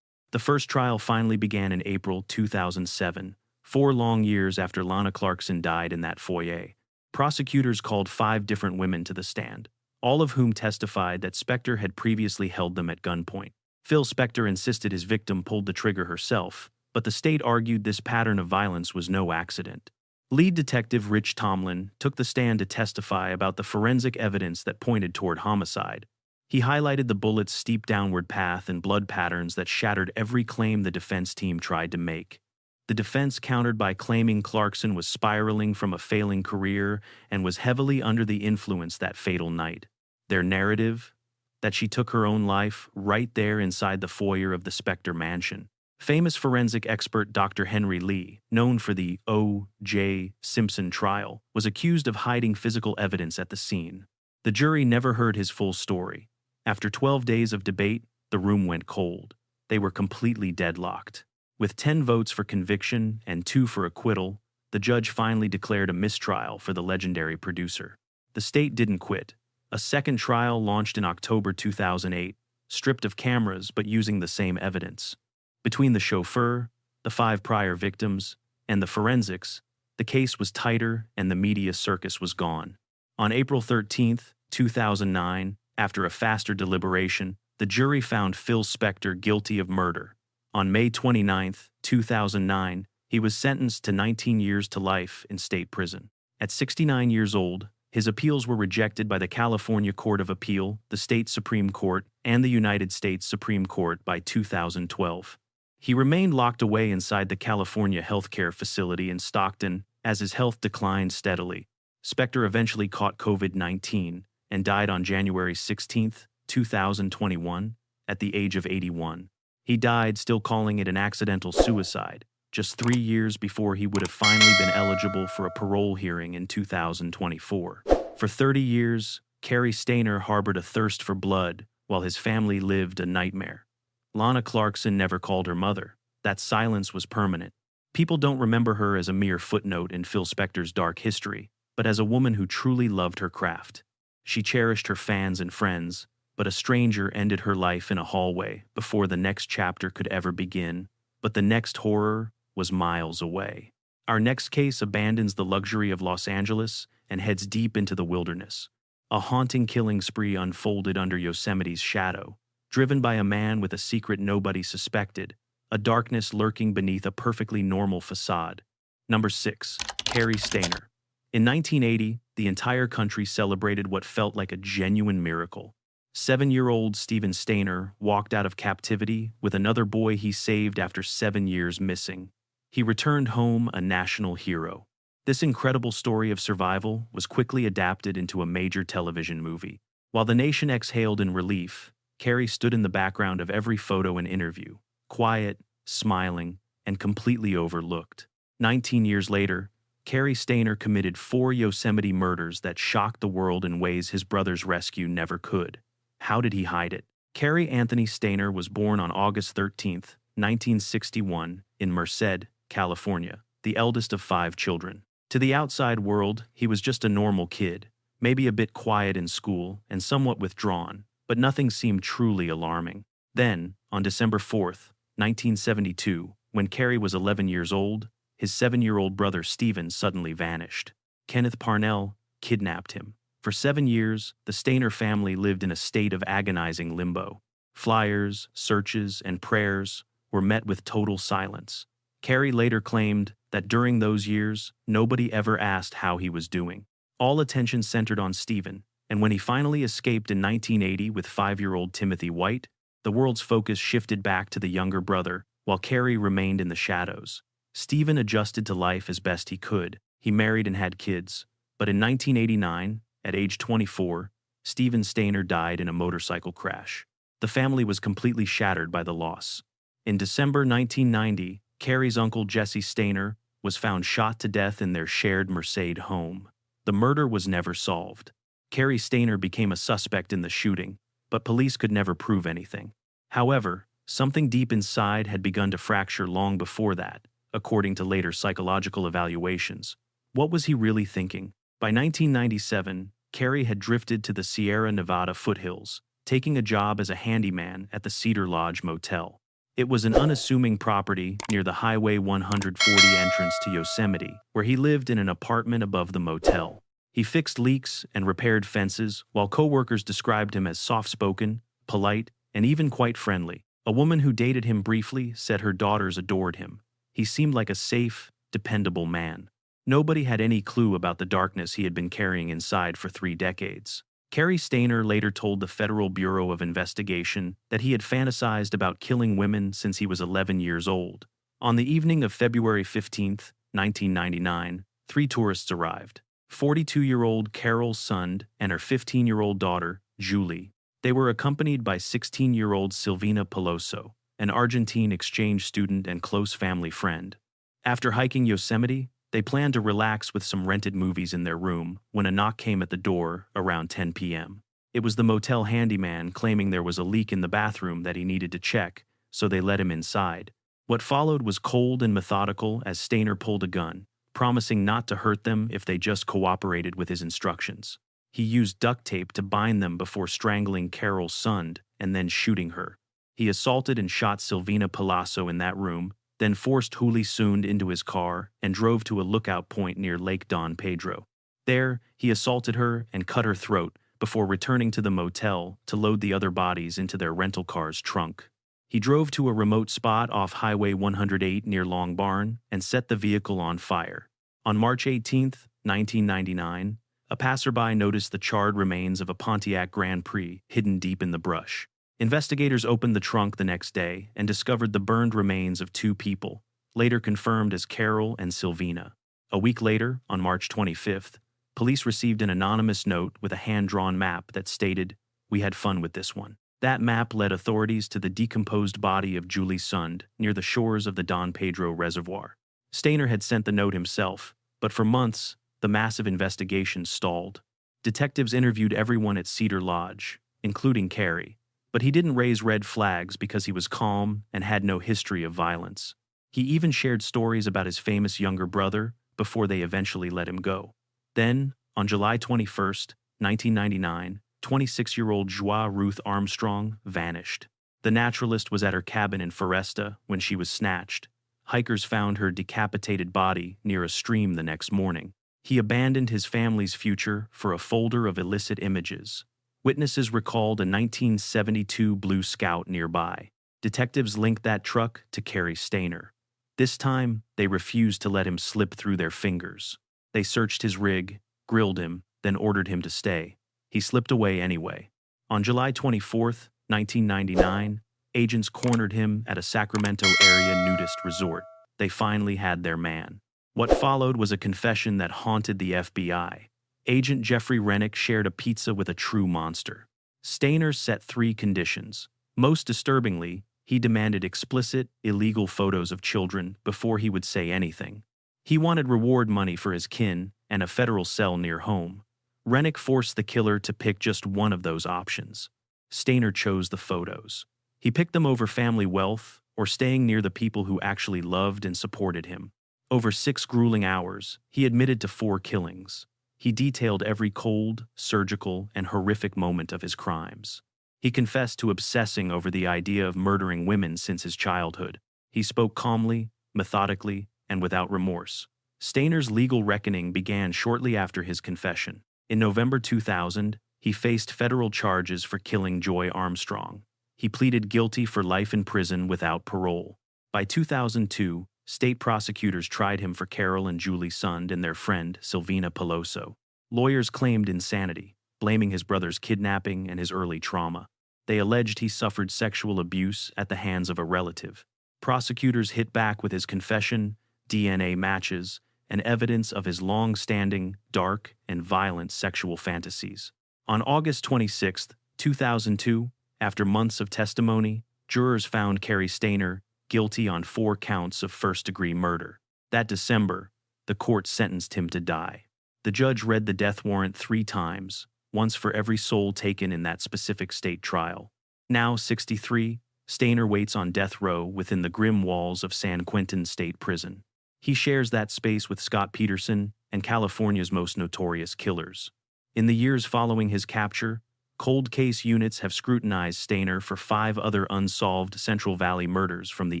The first trial finally began in April 2007, 4 long years after Lana Clarkson died in that foyer. Prosecutors called 5 different women to the stand, all of whom testified that Spector had previously held them at gunpoint. Phil Spector insisted his victim pulled the trigger herself, but the state argued this pattern of violence was no accident. Lead detective Rich Tomlin took the stand to testify about the forensic evidence that pointed toward homicide. He highlighted the bullet's steep downward path and blood patterns that shattered every claim the defense team tried to make. The defense countered by claiming Clarkson was spiraling from a failing career and was heavily under the influence that fatal night. Their narrative? That she took her own life right there inside the foyer of the Spector mansion. Famous forensic expert Dr. Henry Lee, known for the O.J. Simpson trial, was accused of hiding physical evidence at the scene. The jury never heard his full story. After 12 days of debate, the room went cold. They were completely deadlocked. With 10 votes for conviction and 2 for acquittal, the judge finally declared a mistrial for the legendary producer. The state didn't quit. A second trial launched in October 2008, stripped of cameras but using the same evidence. Between the chauffeur, the 5 prior victims, and the forensics, the case was tighter and the media circus was gone. On April 13, 2009, after a faster deliberation, the jury found Phil Spector guilty of murder. On May 29, 2009, he was sentenced to 19 years to life in state prison. At 69 years old, his appeals were rejected by the California Court of Appeal, the state Supreme Court, and the United States Supreme Court by 2012. He remained locked away inside the California healthcare facility in Stockton as his health declined steadily. Spector eventually caught COVID-19 and died on January 16, 2021, at the age of 81. He died still calling it an accidental suicide, just 3 years before he would have finally been eligible for a parole hearing in 2024. For 30 years, Cary Stayner harbored a thirst for blood while his family lived a nightmare. Lana Clarkson never called her mother. That silence was permanent. People don't remember her as a mere footnote in Phil Spector's dark history, but as a woman who truly loved her craft. She cherished her fans and friends, but a stranger ended her life in a hallway before the next chapter could ever begin. But the next horror was miles away. Our next case abandons the luxury of Los Angeles and heads deep into the wilderness. A haunting killing spree unfolded under Yosemite's shadow, driven by a man with a secret nobody suspected, a darkness lurking beneath a perfectly normal facade. Number 6. Cary Stayner. In 1980, the entire country celebrated what felt like a genuine miracle. 7-year-old Stephen Stayner walked out of captivity with another boy he saved after 7 years missing. He returned home a national hero. This incredible story of survival was quickly adapted into a major television movie. While the nation exhaled in relief, Cary stood in the background of every photo and interview, quiet, smiling, and completely overlooked. 19 years later, Cary Stayner committed 4 Yosemite murders that shocked the world in ways his brother's rescue never could. How did he hide it? Cary Anthony Stayner was born on August 13, 1961, in Merced, California, the eldest of 5 children. To the outside world, he was just a normal kid, maybe a bit quiet in school and somewhat withdrawn, but nothing seemed truly alarming. Then, on December 4, 1972, when Cary was 11 years old, his 7-year-old brother Stephen suddenly vanished. Kenneth Parnell kidnapped him. For 7 years, the Stayner family lived in a state of agonizing limbo. Flyers, searches, and prayers were met with total silence. Cary later claimed that during those years, nobody ever asked how he was doing. All attention centered on Stephen, and when he finally escaped in 1980 with 5-year-old Timothy White, the world's focus shifted back to the younger brother, while Cary remained in the shadows. Stephen adjusted to life as best he could. He married and had kids, but in 1989, at age 24, Stephen Stayner died in a motorcycle crash. The family was completely shattered by the loss. In December 1990, Cary's uncle Jesse Stayner was found shot to death in their shared Merced home. The murder was never solved. Cary Stayner became a suspect in the shooting, but police could never prove anything. However, something deep inside had begun to fracture long before that, according to later psychological evaluations. What was he really thinking? By 1997, Cary had drifted to the Sierra Nevada foothills, taking a job as a handyman at the Cedar Lodge Motel. It was an unassuming property near the Highway 140 entrance to Yosemite, where he lived in an apartment above the motel. He fixed leaks and repaired fences, while coworkers described him as soft-spoken, polite, and even quite friendly. A woman who dated him briefly said her daughters adored him. He seemed like a safe, dependable man. Nobody had any clue about the darkness he had been carrying inside for 3 decades. Cary Stayner later told the Federal Bureau of Investigation that he had fantasized about killing women since he was 11 years old. On the evening of February 15, 1999, 3 tourists arrived. 42-year-old Carol Sund and her 15-year-old daughter, Julie. They were accompanied by 16-year-old Silvina Peloso, an Argentine exchange student and close family friend. After hiking Yosemite, they planned to relax with some rented movies in their room when a knock came at the door around 10 p.m. It was the motel handyman claiming there was a leak in the bathroom that he needed to check, so they let him inside. What followed was cold and methodical as Stainer pulled a gun, promising not to hurt them if they just cooperated with his instructions. He used duct tape to bind them before strangling Carol's son and then shooting her. He assaulted and shot Silvina Palazzo in that room, then forced Juli Sund into his car and drove to a lookout point near Lake Don Pedro. There, he assaulted her and cut her throat before returning to the motel to load the other bodies into their rental car's trunk. He drove to a remote spot off Highway 108 near Long Barn and set the vehicle on fire. On March 18, 1999, a passerby noticed the charred remains of a Pontiac Grand Prix hidden deep in the brush. Investigators opened the trunk the next day and discovered the burned remains of two people, later confirmed as Carol and Silvina. A week later, on March 25th, police received an anonymous note with a hand-drawn map that stated, "We had fun with this one." That map led authorities to the decomposed body of Juli Sund near the shores of the Don Pedro Reservoir. Stainer had sent the note himself, but for months, the massive investigation stalled. Detectives interviewed everyone at Cedar Lodge, including Carrie, but he didn't raise red flags because he was calm and had no history of violence. He even shared stories about his famous younger brother before they eventually let him go. Then, on July 21, 1999, 26-year-old Joie Ruth Armstrong vanished. The naturalist was at her cabin in Foresta when she was snatched. Hikers found her decapitated body near a stream the next morning. He abandoned his family's future for a folder of illicit images. Witnesses recalled a 1972 Blue Scout nearby. Detectives linked that truck to Cary Stainer. This time, they refused to let him slip through their fingers. They searched his rig, grilled him, then ordered him to stay. He slipped away anyway. On July 24, 1999, agents cornered him at a Sacramento area nudist resort. They finally had their man. What followed was a confession that haunted the FBI. Agent Jeffrey Rennick shared a pizza with a true monster. Stainer set 3 conditions. Most disturbingly, he demanded explicit, illegal photos of children before he would say anything. He wanted reward money for his kin and a federal cell near home. Rennick forced the killer to pick just one of those options. Stainer chose the photos. He picked them over family wealth or staying near the people who actually loved and supported him. Over 6 grueling hours, he admitted to 4 killings. He detailed every cold, surgical, and horrific moment of his crimes. He confessed to obsessing over the idea of murdering women since his childhood. He spoke calmly, methodically, and without remorse. Stainer's legal reckoning began shortly after his confession. In November 2000, he faced federal charges for killing Joy Armstrong. He pleaded guilty for life in prison without parole. By 2002, state prosecutors tried him for Carol and Juli Sund and their friend, Silvina Palazzo. Lawyers claimed insanity, blaming his brother's kidnapping and his early trauma. They alleged he suffered sexual abuse at the hands of a relative. Prosecutors hit back with his confession, DNA matches, and evidence of his long-standing, dark, and violent sexual fantasies. On August 26, 2002, after months of testimony, jurors found Cary Stainer guilty on 4 counts of first-degree murder. That December, the court sentenced him to die. The judge read the death warrant 3 times, once for every soul taken in that specific state trial. Now 63, Stainer waits on death row within the grim walls of San Quentin State Prison. He shares that space with Scott Peterson and California's most notorious killers. In the years following his capture, cold case units have scrutinized Stainer for 5 other unsolved Central Valley murders from the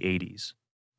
80s.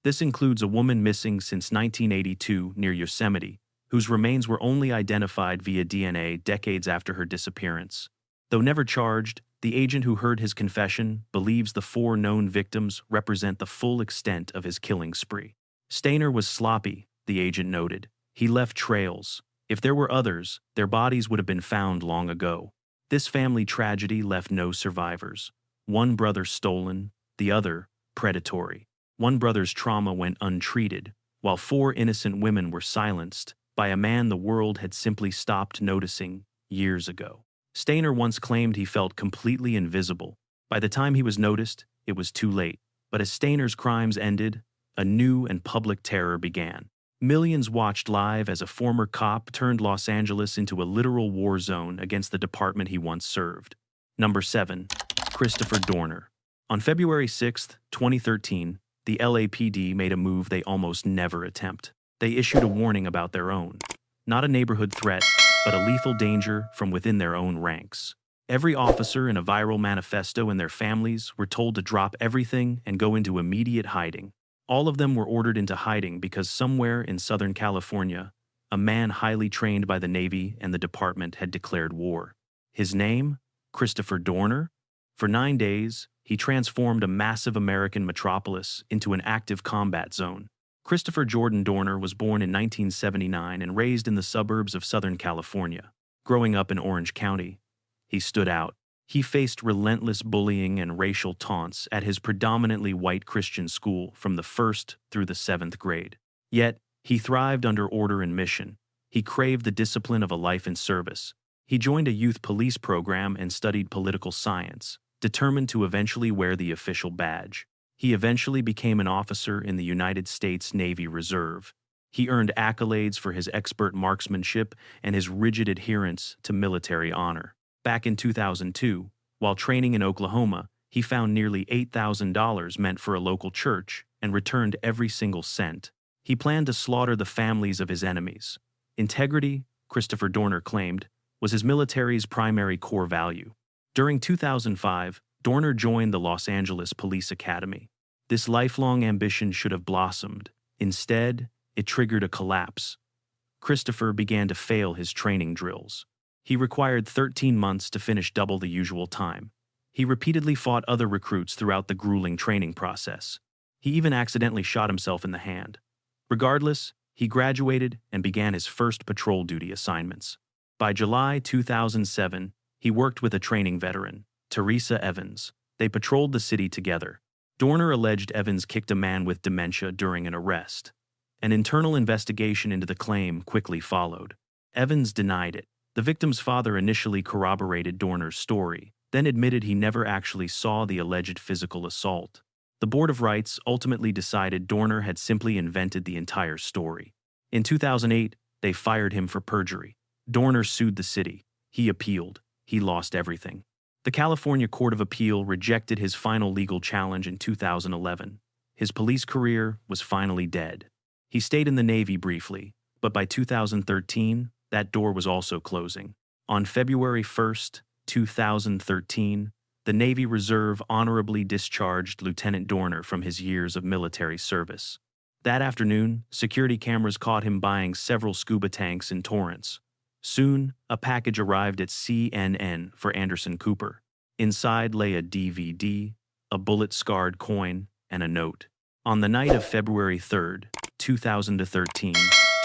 This includes a woman missing since 1982 near Yosemite, whose remains were only identified via DNA decades after her disappearance. Though never charged, the agent who heard his confession believes the 4 known victims represent the full extent of his killing spree. Stainer was sloppy, the agent noted. He left trails. If there were others, their bodies would have been found long ago. This family tragedy left no survivors. One brother stolen, the other predatory. One brother's trauma went untreated, while 4 innocent women were silenced by a man the world had simply stopped noticing years ago. Stainer once claimed he felt completely invisible. By the time he was noticed, it was too late. But as Stainer's crimes ended, a new and public terror began. Millions watched live as a former cop turned Los Angeles into a literal war zone against the department he once served. Number 7. Christopher Dorner. On February 6, 2013, the LAPD made a move they almost never attempt. They issued a warning about their own. Not a neighborhood threat, but a lethal danger from within their own ranks. Every officer in a viral manifesto and their families were told to drop everything and go into immediate hiding. All of them were ordered into hiding because somewhere in Southern California, a man highly trained by the Navy and the department had declared war. His name? Christopher Dorner? For 9 days, he transformed a massive American metropolis into an active combat zone. Christopher Jordan Dorner was born in 1979 and raised in the suburbs of Southern California. Growing up in Orange County, he stood out. He faced relentless bullying and racial taunts at his predominantly white Christian school from the 1st through the 7th grade. Yet, he thrived under order and mission. He craved the discipline of a life in service. He joined a youth police program and studied political science, determined to eventually wear the official badge. He eventually became an officer in the United States Navy Reserve. He earned accolades for his expert marksmanship and his rigid adherence to military honor. Back in 2002, while training in Oklahoma, he found nearly $8,000 meant for a local church and returned every single cent. He planned to slaughter the families of his enemies. Integrity, Christopher Dorner claimed, was his military's primary core value. During 2005, Dorner joined the Los Angeles Police Academy. This lifelong ambition should have blossomed. Instead, it triggered a collapse. Christopher began to fail his training drills. He required 13 months to finish double the usual time. He repeatedly fought other recruits throughout the grueling training process. He even accidentally shot himself in the hand. Regardless, he graduated and began his first patrol duty assignments. By July 2007, he worked with a training veteran, Teresa Evans. They patrolled the city together. Dorner alleged Evans kicked a man with dementia during an arrest. An internal investigation into the claim quickly followed. Evans denied it. The victim's father initially corroborated Dorner's story, then admitted he never actually saw the alleged physical assault. The Board of Rights ultimately decided Dorner had simply invented the entire story. In 2008, they fired him for perjury. Dorner sued the city. He appealed. He lost everything. The California Court of Appeal rejected his final legal challenge in 2011. His police career was finally dead. He stayed in the Navy briefly, but by 2013, that door was also closing. On February 1, 2013, the Navy Reserve honorably discharged Lieutenant Dorner from his years of military service. That afternoon, security cameras caught him buying several scuba tanks in Torrance. Soon, a package arrived at CNN for Anderson Cooper. Inside lay a DVD, a bullet-scarred coin, and a note. On the night of February 3, 2013,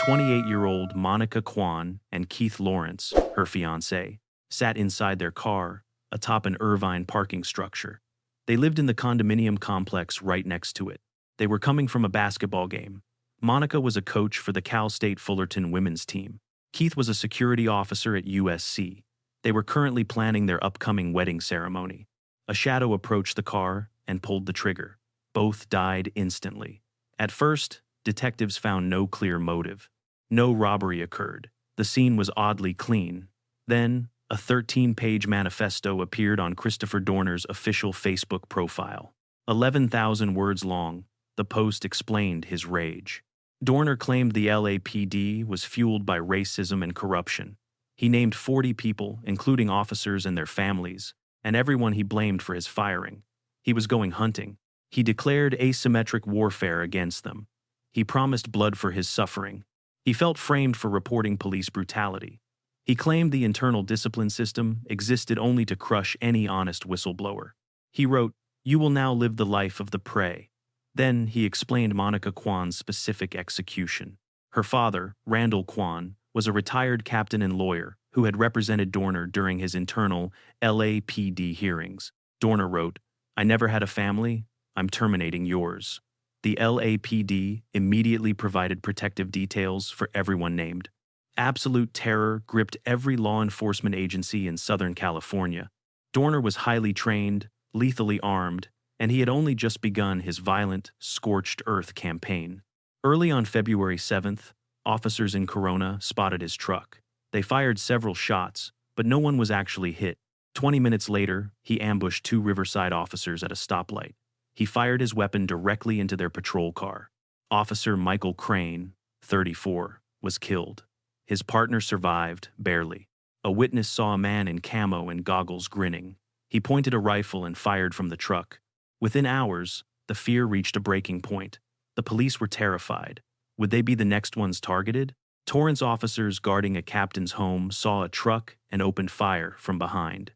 28-year-old Monica Kwan and Keith Lawrence, her fiancé, sat inside their car atop an Irvine parking structure. They lived in the condominium complex right next to it. They were coming from a basketball game. Monica was a coach for the Cal State Fullerton women's team. Keith was a security officer at USC. They were currently planning their upcoming wedding ceremony. A shadow approached the car and pulled the trigger. Both died instantly. At first, detectives found no clear motive. No robbery occurred. The scene was oddly clean. Then, a 13-page manifesto appeared on Christopher Dorner's official Facebook profile. 11,000 words long, the post explained his rage. Dorner claimed the LAPD was fueled by racism and corruption. He named 40 people, including officers and their families, and everyone he blamed for his firing. He was going hunting. He declared asymmetric warfare against them. He promised blood for his suffering. He felt framed for reporting police brutality. He claimed the internal discipline system existed only to crush any honest whistleblower. He wrote, "You will now live the life of the prey." Then he explained Monica Kwan's specific execution. Her father, Randall Kwan, was a retired captain and lawyer who had represented Dorner during his internal LAPD hearings. Dorner wrote, "I never had a family. I'm terminating yours." The LAPD immediately provided protective details for everyone named. Absolute terror gripped every law enforcement agency in Southern California. Dorner was highly trained, lethally armed, and he had only just begun his violent, scorched earth campaign. Early on February 7th, officers in Corona spotted his truck. They fired several shots, but no one was actually hit. 20 minutes later, he ambushed two Riverside officers at a stoplight. He fired his weapon directly into their patrol car. Officer Michael Crane, 34, was killed. His partner survived, barely. A witness saw a man in camo and goggles grinning. He pointed a rifle and fired from the truck. Within hours, the fear reached a breaking point. The police were terrified. Would they be the next ones targeted? Torrance officers guarding a captain's home saw a truck and opened fire from behind.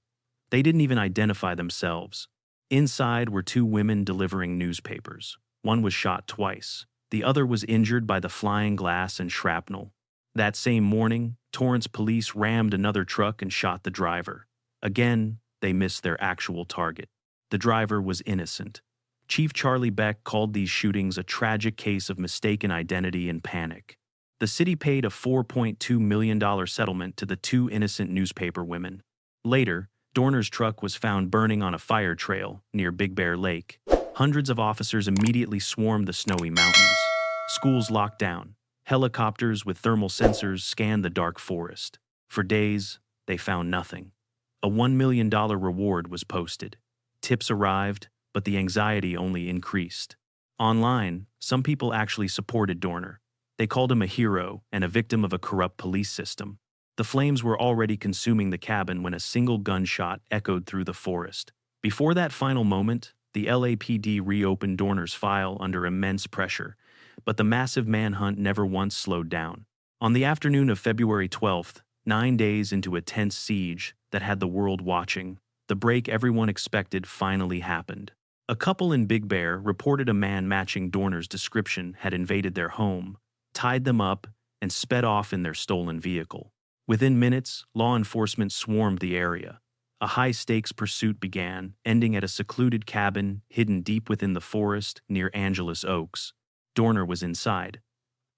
They didn't even identify themselves. Inside were two women delivering newspapers. One was shot twice. The other was injured by the flying glass and shrapnel. That same morning, Torrance police rammed another truck and shot the driver. Again, they missed their actual target. The driver was innocent. Chief Charlie Beck called these shootings a tragic case of mistaken identity and panic. The city paid a $4.2 million settlement to the two innocent newspaper women. Later, Dorner's truck was found burning on a fire trail near Big Bear Lake. Hundreds of officers immediately swarmed the snowy mountains. Schools locked down. Helicopters with thermal sensors scanned the dark forest. For days, they found nothing. A $1 million reward was posted. Tips arrived, but the anxiety only increased. Online, some people actually supported Dorner. They called him a hero and a victim of a corrupt police system. The flames were already consuming the cabin when a single gunshot echoed through the forest. Before that final moment, the LAPD reopened Dorner's file under immense pressure, but the massive manhunt never once slowed down. On the afternoon of February 12th, 9 days into a tense siege that had the world watching, the break everyone expected finally happened. A couple in Big Bear reported a man matching Dorner's description had invaded their home, tied them up, and sped off in their stolen vehicle. Within minutes, law enforcement swarmed the area. A high-stakes pursuit began, ending at a secluded cabin hidden deep within the forest near Angeles Oaks. Dorner was inside.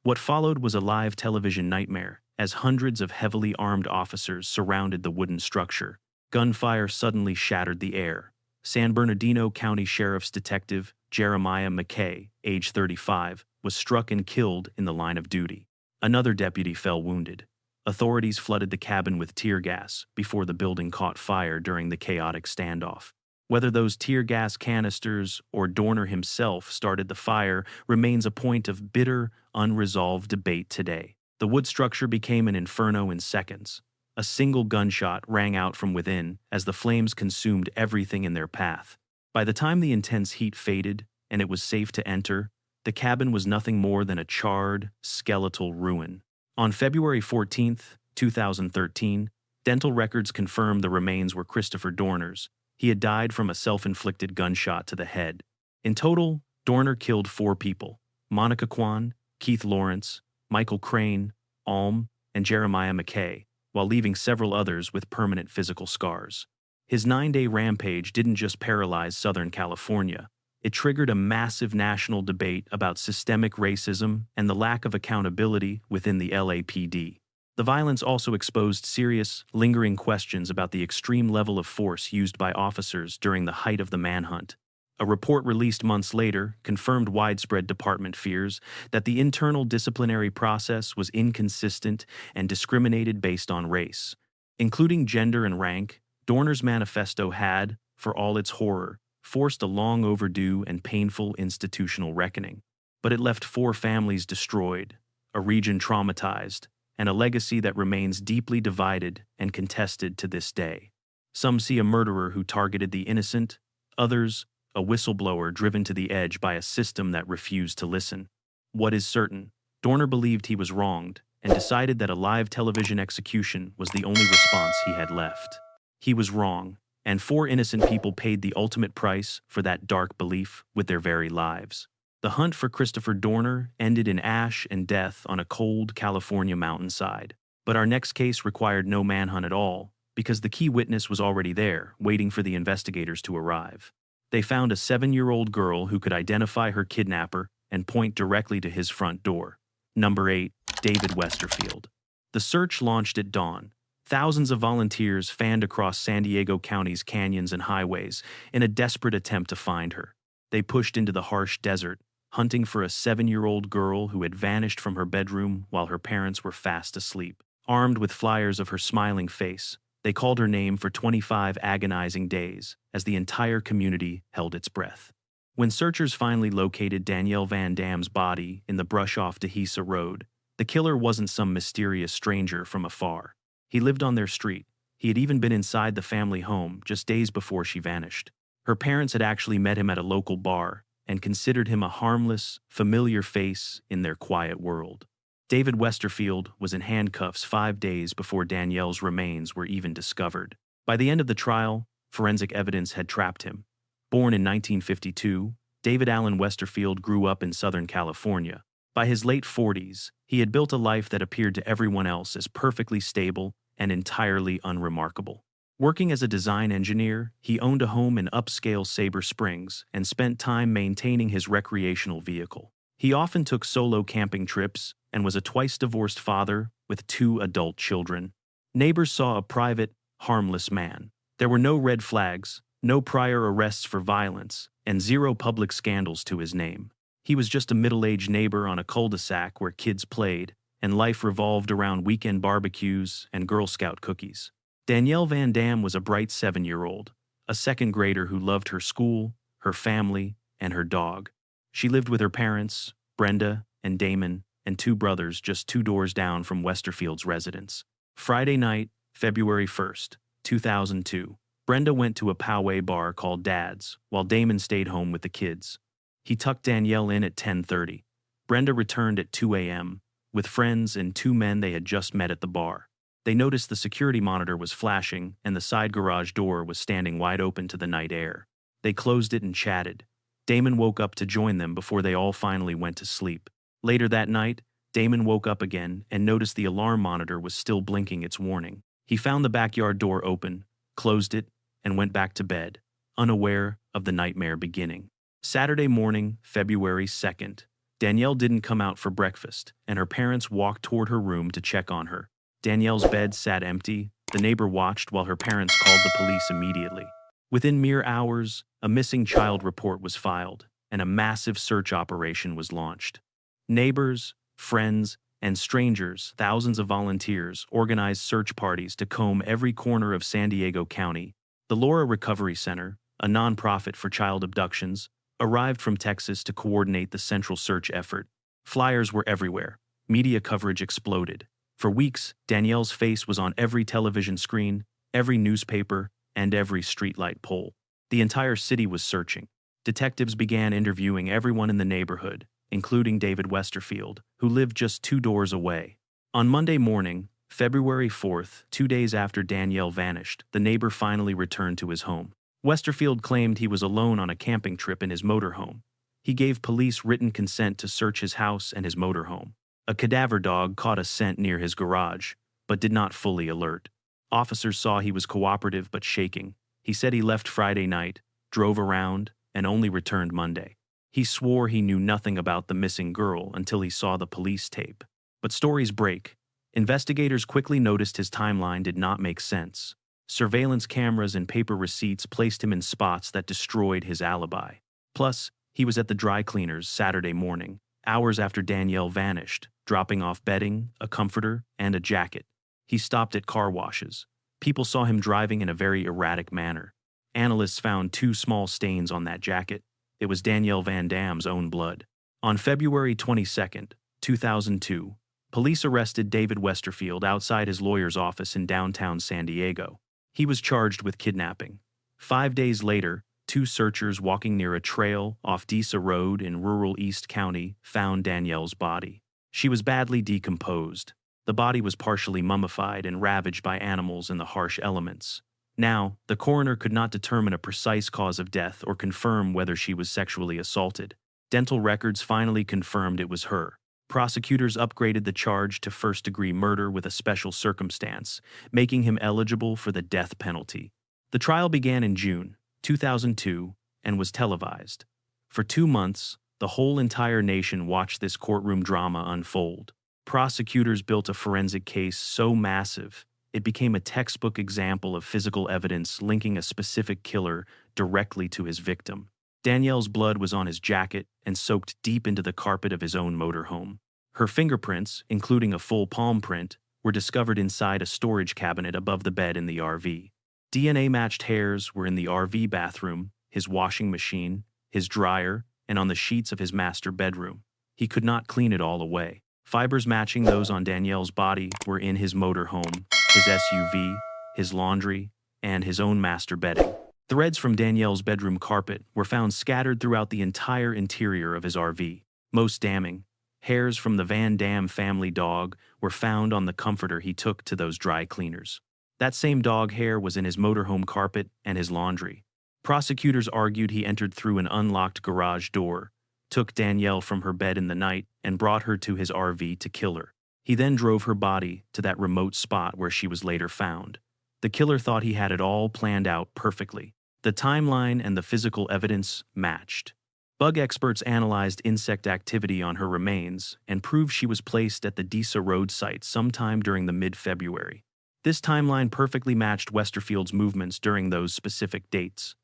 What followed was a live television nightmare, as hundreds of heavily armed officers surrounded the wooden structure. Gunfire suddenly shattered the air. San Bernardino County Sheriff's Detective Jeremiah McKay, age 35, was struck and killed in the line of duty. Another deputy fell wounded. Authorities flooded the cabin with tear gas before the building caught fire during the chaotic standoff. Whether those tear gas canisters or Dorner himself started the fire remains a point of bitter, unresolved debate today. The wood structure became an inferno in seconds. A single gunshot rang out from within as the flames consumed everything in their path. By the time the intense heat faded and it was safe to enter, the cabin was nothing more than a charred, skeletal ruin. On February 14, 2013, dental records confirmed the remains were Christopher Dorner's. He had died from a self-inflicted gunshot to the head. In total, Dorner killed 4 people: Monica Kwan, Keith Lawrence, Michael Crane, Alm, and Jeremiah McKay, while leaving several others with permanent physical scars. His 9-day rampage didn't just paralyze Southern California. It triggered a massive national debate about systemic racism and the lack of accountability within the LAPD. The violence also exposed serious, lingering questions about the extreme level of force used by officers during the height of the manhunt. A report released months later confirmed widespread department fears that the internal disciplinary process was inconsistent and discriminated based on race. Including gender and rank, Dorner's manifesto had, for all its horror, forced a long overdue and painful institutional reckoning. But it left 4 families destroyed, a region traumatized, and a legacy that remains deeply divided and contested to this day. Some see a murderer who targeted the innocent, others, a whistleblower driven to the edge by a system that refused to listen. What is certain, Dorner believed he was wronged and decided that a live television execution was the only response he had left. He was wrong, and 4 innocent people paid the ultimate price for that dark belief with their very lives. The hunt for Christopher Dorner ended in ash and death on a cold California mountainside. But our next case required no manhunt at all, because the key witness was already there, waiting for the investigators to arrive. They found a 7-year-old girl who could identify her kidnapper and point directly to his front door. Number 8, David Westerfield. The search launched at dawn. Thousands of volunteers fanned across San Diego County's canyons and highways in a desperate attempt to find her. They pushed into the harsh desert, hunting for a 7-year-old girl who had vanished from her bedroom while her parents were fast asleep. Armed with flyers of her smiling face, they called her name for 25 agonizing days as the entire community held its breath. When searchers finally located Danielle Van Dam's body in the brush off Dehesa Road, the killer wasn't some mysterious stranger from afar. He lived on their street. He had even been inside the family home just days before she vanished. Her parents had actually met him at a local bar and considered him a harmless, familiar face in their quiet world. David Westerfield was in handcuffs 5 days before Danielle's remains were even discovered. By the end of the trial, forensic evidence had trapped him. Born in 1952, David Allen Westerfield grew up in Southern California. By his late 40s, he had built a life that appeared to everyone else as perfectly stable and entirely unremarkable. Working as a design engineer, he owned a home in upscale Sabre Springs and spent time maintaining his recreational vehicle. He often took solo camping trips and was a twice-divorced father with 2 adult children. Neighbors saw a private, harmless man. There were no red flags, no prior arrests for violence, and 0 public scandals to his name. He was just a middle-aged neighbor on a cul-de-sac where kids played, and life revolved around weekend barbecues and Girl Scout cookies. Danielle Van Dam was a bright 7-year-old, a second grader who loved her school, her family, and her dog. She lived with her parents, Brenda and Damon, and 2 brothers just 2 doors down from Westerfield's residence. Friday night, February 1st, 2002, Brenda went to a Poway bar called Dad's, while Damon stayed home with the kids. He tucked Danielle in at 10:30. Brenda returned at 2 a.m., with friends and 2 men they had just met at the bar. They noticed the security monitor was flashing and the side garage door was standing wide open to the night air. They closed it and chatted. Damon woke up to join them before they all finally went to sleep. Later that night, Damon woke up again and noticed the alarm monitor was still blinking its warning. He found the backyard door open, closed it, and went back to bed, unaware of the nightmare beginning. Saturday morning, February 2nd, Danielle didn't come out for breakfast, and her parents walked toward her room to check on her. Danielle's bed sat empty. The neighbor watched while her parents called the police immediately. Within mere hours, a missing child report was filed, and a massive search operation was launched. Neighbors, friends, and strangers, thousands of volunteers, organized search parties to comb every corner of San Diego County. The Laura Recovery Center, a nonprofit for child abductions, arrived from Texas to coordinate the central search effort. Flyers were everywhere. Media coverage exploded. For weeks, Danielle's face was on every television screen, every newspaper, and every streetlight pole. The entire city was searching. Detectives began interviewing everyone in the neighborhood, including David Westerfield, who lived just 2 doors away. On Monday morning, February 4th, 2 days after Danielle vanished, the neighbor finally returned to his home. Westerfield claimed he was alone on a camping trip in his motorhome. He gave police written consent to search his house and his motorhome. A cadaver dog caught a scent near his garage, but did not fully alert. Officers saw he was cooperative but shaking. He said he left Friday night, drove around, and only returned Monday. He swore he knew nothing about the missing girl until he saw the police tape. But stories break. Investigators quickly noticed his timeline did not make sense. Surveillance cameras and paper receipts placed him in spots that destroyed his alibi. Plus, he was at the dry cleaners Saturday morning, hours after Danielle vanished, dropping off bedding, a comforter, and a jacket. He stopped at car washes. People saw him driving in a very erratic manner. Analysts found 2 small stains on that jacket. It was Danielle Van Dam's own blood. On February 22nd, 2002, police arrested David Westerfield outside his lawyer's office in downtown San Diego. He was charged with kidnapping. 5 days later, 2 searchers walking near a trail off Dehesa Road in rural East County found Danielle's body. She was badly decomposed. The body was partially mummified and ravaged by animals and the harsh elements. Now, the coroner could not determine a precise cause of death or confirm whether she was sexually assaulted. Dental records finally confirmed it was her. Prosecutors upgraded the charge to first-degree murder with a special circumstance, making him eligible for the death penalty. The trial began in June 2002 and was televised. For 2 months, the whole entire nation watched this courtroom drama unfold. Prosecutors built a forensic case so massive, It became a textbook example of physical evidence linking a specific killer directly to his victim. Danielle's blood was on his jacket and soaked deep into the carpet of his own motorhome. Her fingerprints, including a full palm print, were discovered inside a storage cabinet above the bed in the RV. DNA-matched hairs were in the RV bathroom, his washing machine, his dryer, and on the sheets of his master bedroom. He could not clean it all away. Fibers matching those on Danielle's body were in his motorhome, his SUV, his laundry, and his own master bedding. Threads from Danielle's bedroom carpet were found scattered throughout the entire interior of his RV. Most damning, hairs from the Van Dam family dog were found on the comforter he took to those dry cleaners. That same dog hair was in his motorhome carpet and his laundry. Prosecutors argued he entered through an unlocked garage door, took Danielle from her bed in the night, and brought her to his RV to kill her. He then drove her body to that remote spot where she was later found. The killer thought he had it all planned out perfectly. The timeline and the physical evidence matched. Bug experts analyzed insect activity on her remains and proved she was placed at the Disa Road site sometime during the mid-February. This timeline perfectly matched Westerfield's movements during those specific dates.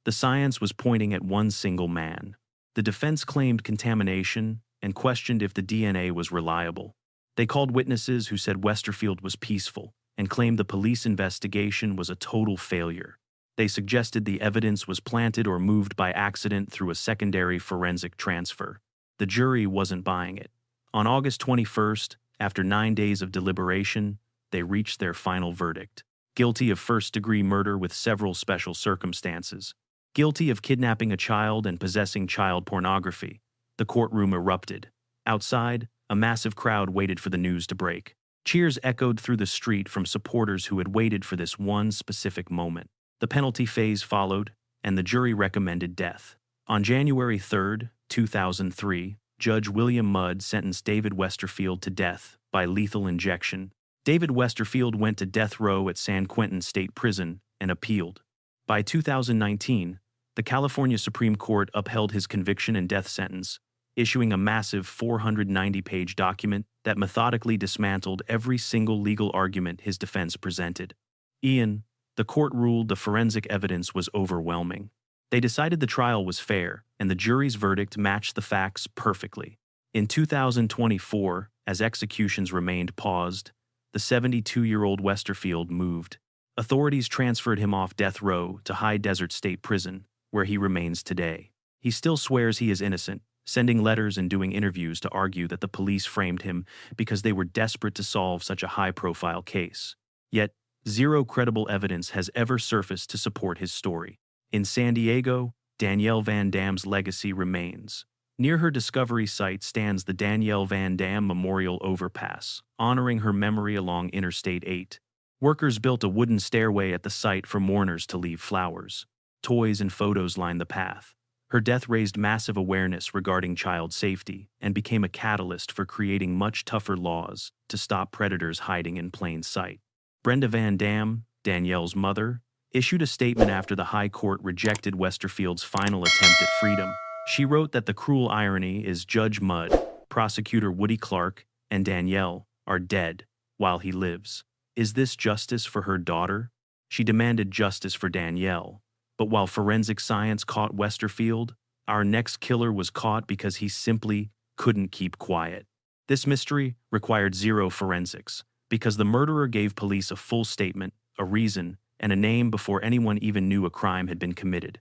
The science was pointing at one single man. The defense claimed contamination and questioned if the DNA was reliable. They called witnesses who said Westerfield was peaceful and claimed the police investigation was a total failure. They suggested the evidence was planted or moved by accident through a secondary forensic transfer. The jury wasn't buying it. On August 21st, after 9 days of deliberation, they reached their final verdict. Guilty of first-degree murder with several special circumstances. Guilty of kidnapping a child and possessing child pornography. The courtroom erupted. Outside, a massive crowd waited for the news to break. Cheers echoed through the street from supporters who had waited for this one specific moment. The penalty phase followed, and the jury recommended death. On January 3, 2003, Judge William Mudd sentenced David Westerfield to death by lethal injection. David Westerfield went to death row at San Quentin State Prison and appealed. By 2019, the California Supreme Court upheld his conviction and death sentence, issuing a massive 490-page document that methodically dismantled every single legal argument his defense presented. The court ruled the forensic evidence was overwhelming. They decided the trial was fair, and the jury's verdict matched the facts perfectly. In 2024, as executions remained paused, the 72-year-old Westerfield moved. Authorities transferred him off death row to High Desert State Prison, where he remains today. He still swears he is innocent, sending letters and doing interviews to argue that the police framed him because they were desperate to solve such a high-profile case. Yet, zero credible evidence has ever surfaced to support his story. In San Diego, Danielle Van Dam's legacy remains. Near her discovery site stands the Danielle Van Dam Memorial Overpass, honoring her memory along Interstate 8. Workers built a wooden stairway at the site for mourners to leave flowers. Toys and photos lined the path. Her death raised massive awareness regarding child safety and became a catalyst for creating much tougher laws to stop predators hiding in plain sight. Brenda Van Dam, Danielle's mother, issued a statement after the High Court rejected Westerfield's final attempt at freedom. She wrote that the cruel irony is Judge Mudd, Prosecutor Woody Clark, and Danielle are dead while he lives. Is this justice for her daughter? She demanded justice for Danielle, but while forensic science caught Westerfield, our next killer was caught because he simply couldn't keep quiet. This mystery required zero forensics, because the murderer gave police a full statement, a reason, and a name before anyone even knew a crime had been committed.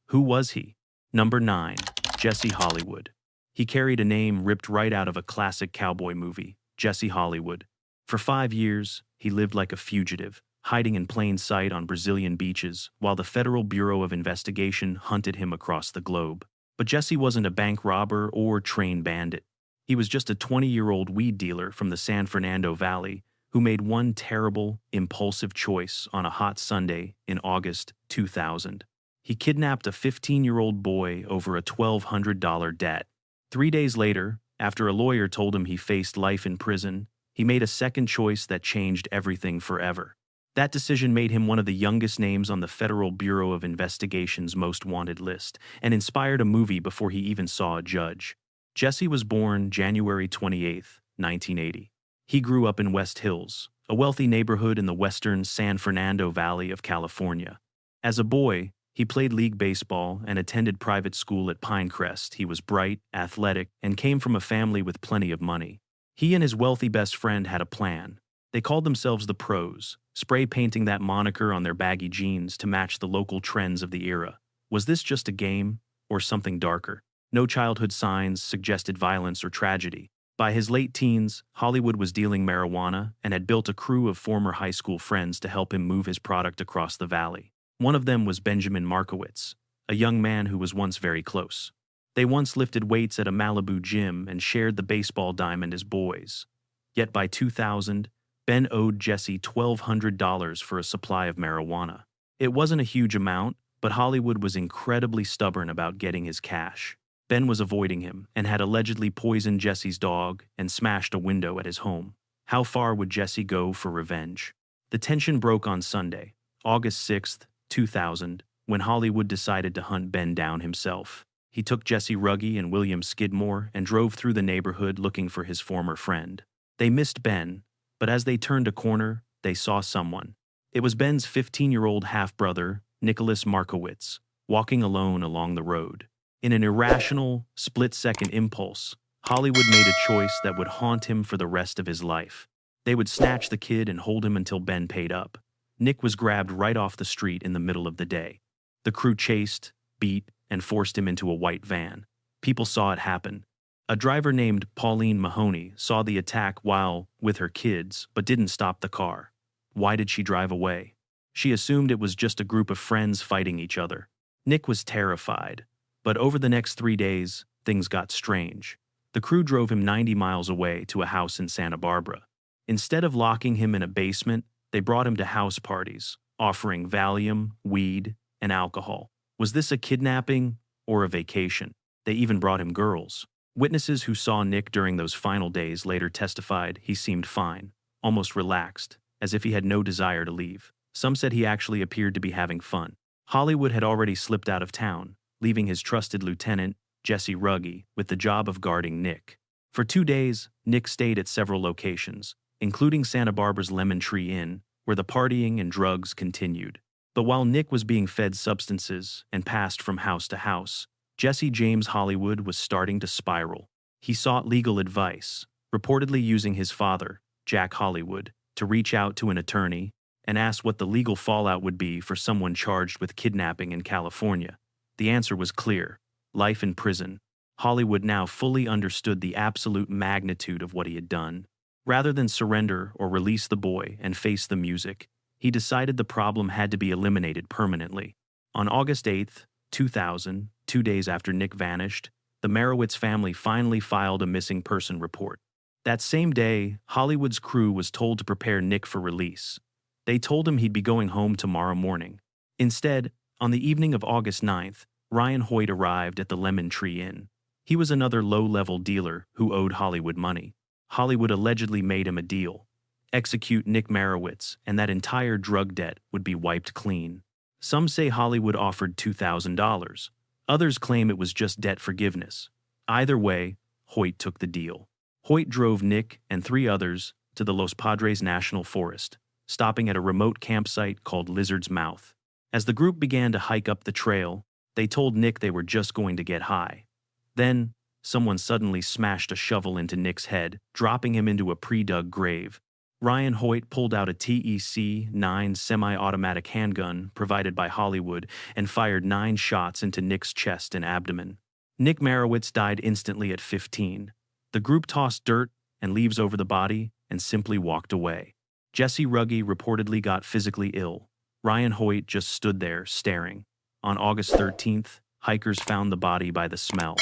Who was he? Number 9. Jesse Hollywood. He carried a name ripped right out of a classic cowboy movie, Jesse Hollywood. For 5 years, he lived like a fugitive, hiding in plain sight on Brazilian beaches, while the Federal Bureau of Investigation hunted him across the globe. But Jesse wasn't a bank robber or train bandit. He was just a 20-year-old weed dealer from the San Fernando Valley who made one terrible, impulsive choice on a hot Sunday in August 2000. He kidnapped a 15-year-old boy over a $1,200 debt. 3 days later, after a lawyer told him he faced life in prison, he made a second choice that changed everything forever. That decision made him one of the youngest names on the Federal Bureau of Investigation's most wanted list and inspired a movie before he even saw a judge. Jesse was born January 28, 1980. He grew up in West Hills, a wealthy neighborhood in the western San Fernando Valley of California. As a boy, he played league baseball and attended private school at Pinecrest. He was bright, athletic, and came from a family with plenty of money. He and his wealthy best friend had a plan. They called themselves the Pros, spray painting that moniker on their baggy jeans to match the local trends of the era. Was this just a game, or something darker? No childhood signs suggested violence or tragedy. By his late teens, Hollywood was dealing marijuana and had built a crew of former high school friends to help him move his product across the valley. One of them was Benjamin Markowitz, a young man who was once very close. They once lifted weights at a Malibu gym and shared the baseball diamond as boys. Yet by 2000, Ben owed Jesse $1,200 for a supply of marijuana. It wasn't a huge amount, but Hollywood was incredibly stubborn about getting his cash. Ben was avoiding him and had allegedly poisoned Jesse's dog and smashed a window at his home. How far would Jesse go for revenge? The tension broke on Sunday, August 6, 2000, when Hollywood decided to hunt Ben down himself. He took Jesse Ruggie and William Skidmore and drove through the neighborhood looking for his former friend. They missed Ben, but as they turned a corner, they saw someone. It was Ben's 15-year-old half-brother, Nicholas Markowitz, walking alone along the road. In an irrational, split-second impulse, Hollywood made a choice that would haunt him for the rest of his life. They would snatch the kid and hold him until Ben paid up. Nick was grabbed right off the street in the middle of the day. The crew chased, beat, and forced him into a white van. People saw it happen. A driver named Pauline Mahoney saw the attack while with her kids, but didn't stop the car. Why did she drive away? She assumed it was just a group of friends fighting each other. Nick was terrified, but over the next 3 days, things got strange. The crew drove him 90 miles away to a house in Santa Barbara. Instead of locking him in a basement, they brought him to house parties, offering Valium, weed, and alcohol. Was this a kidnapping or a vacation? They even brought him girls. Witnesses who saw Nick during those final days later testified he seemed fine, almost relaxed, as if he had no desire to leave. Some said he actually appeared to be having fun. Hollywood had already slipped out of town, leaving his trusted lieutenant, Jesse Ruggie, with the job of guarding Nick. For 2 days, Nick stayed at several locations, including Santa Barbara's Lemon Tree Inn, where the partying and drugs continued. But while Nick was being fed substances and passed from house to house, Jesse James Hollywood was starting to spiral. He sought legal advice, reportedly using his father, Jack Hollywood, to reach out to an attorney and ask what the legal fallout would be for someone charged with kidnapping in California. The answer was clear: life in prison. Hollywood now fully understood the absolute magnitude of what he had done. Rather than surrender or release the boy and face the music, he decided the problem had to be eliminated permanently. On August 8, 2000, 2 days after Nick vanished, the Marowitz family finally filed a missing person report. That same day, Hollywood's crew was told to prepare Nick for release. They told him he'd be going home tomorrow morning. Instead, on the evening of August 9th, Ryan Hoyt arrived at the Lemon Tree Inn. He was another low-level dealer who owed Hollywood money. Hollywood allegedly made him a deal: execute Nick Marowitz, and that entire drug debt would be wiped clean. Some say Hollywood offered $2,000. Others claim it was just debt forgiveness. Either way, Hoyt took the deal. Hoyt drove Nick and 3 others to the Los Padres National Forest, stopping at a remote campsite called Lizard's Mouth. As the group began to hike up the trail, they told Nick they were just going to get high. Then, someone suddenly smashed a shovel into Nick's head, dropping him into a pre-dug grave. Ryan Hoyt pulled out a TEC-9 semi-automatic handgun provided by Hollywood and fired 9 shots into Nick's chest and abdomen. Nick Marowitz died instantly at 15. The group tossed dirt and leaves over the body and simply walked away. Jesse Ruggie reportedly got physically ill. Ryan Hoyt just stood there, staring. On August 13th, hikers found the body by the smell.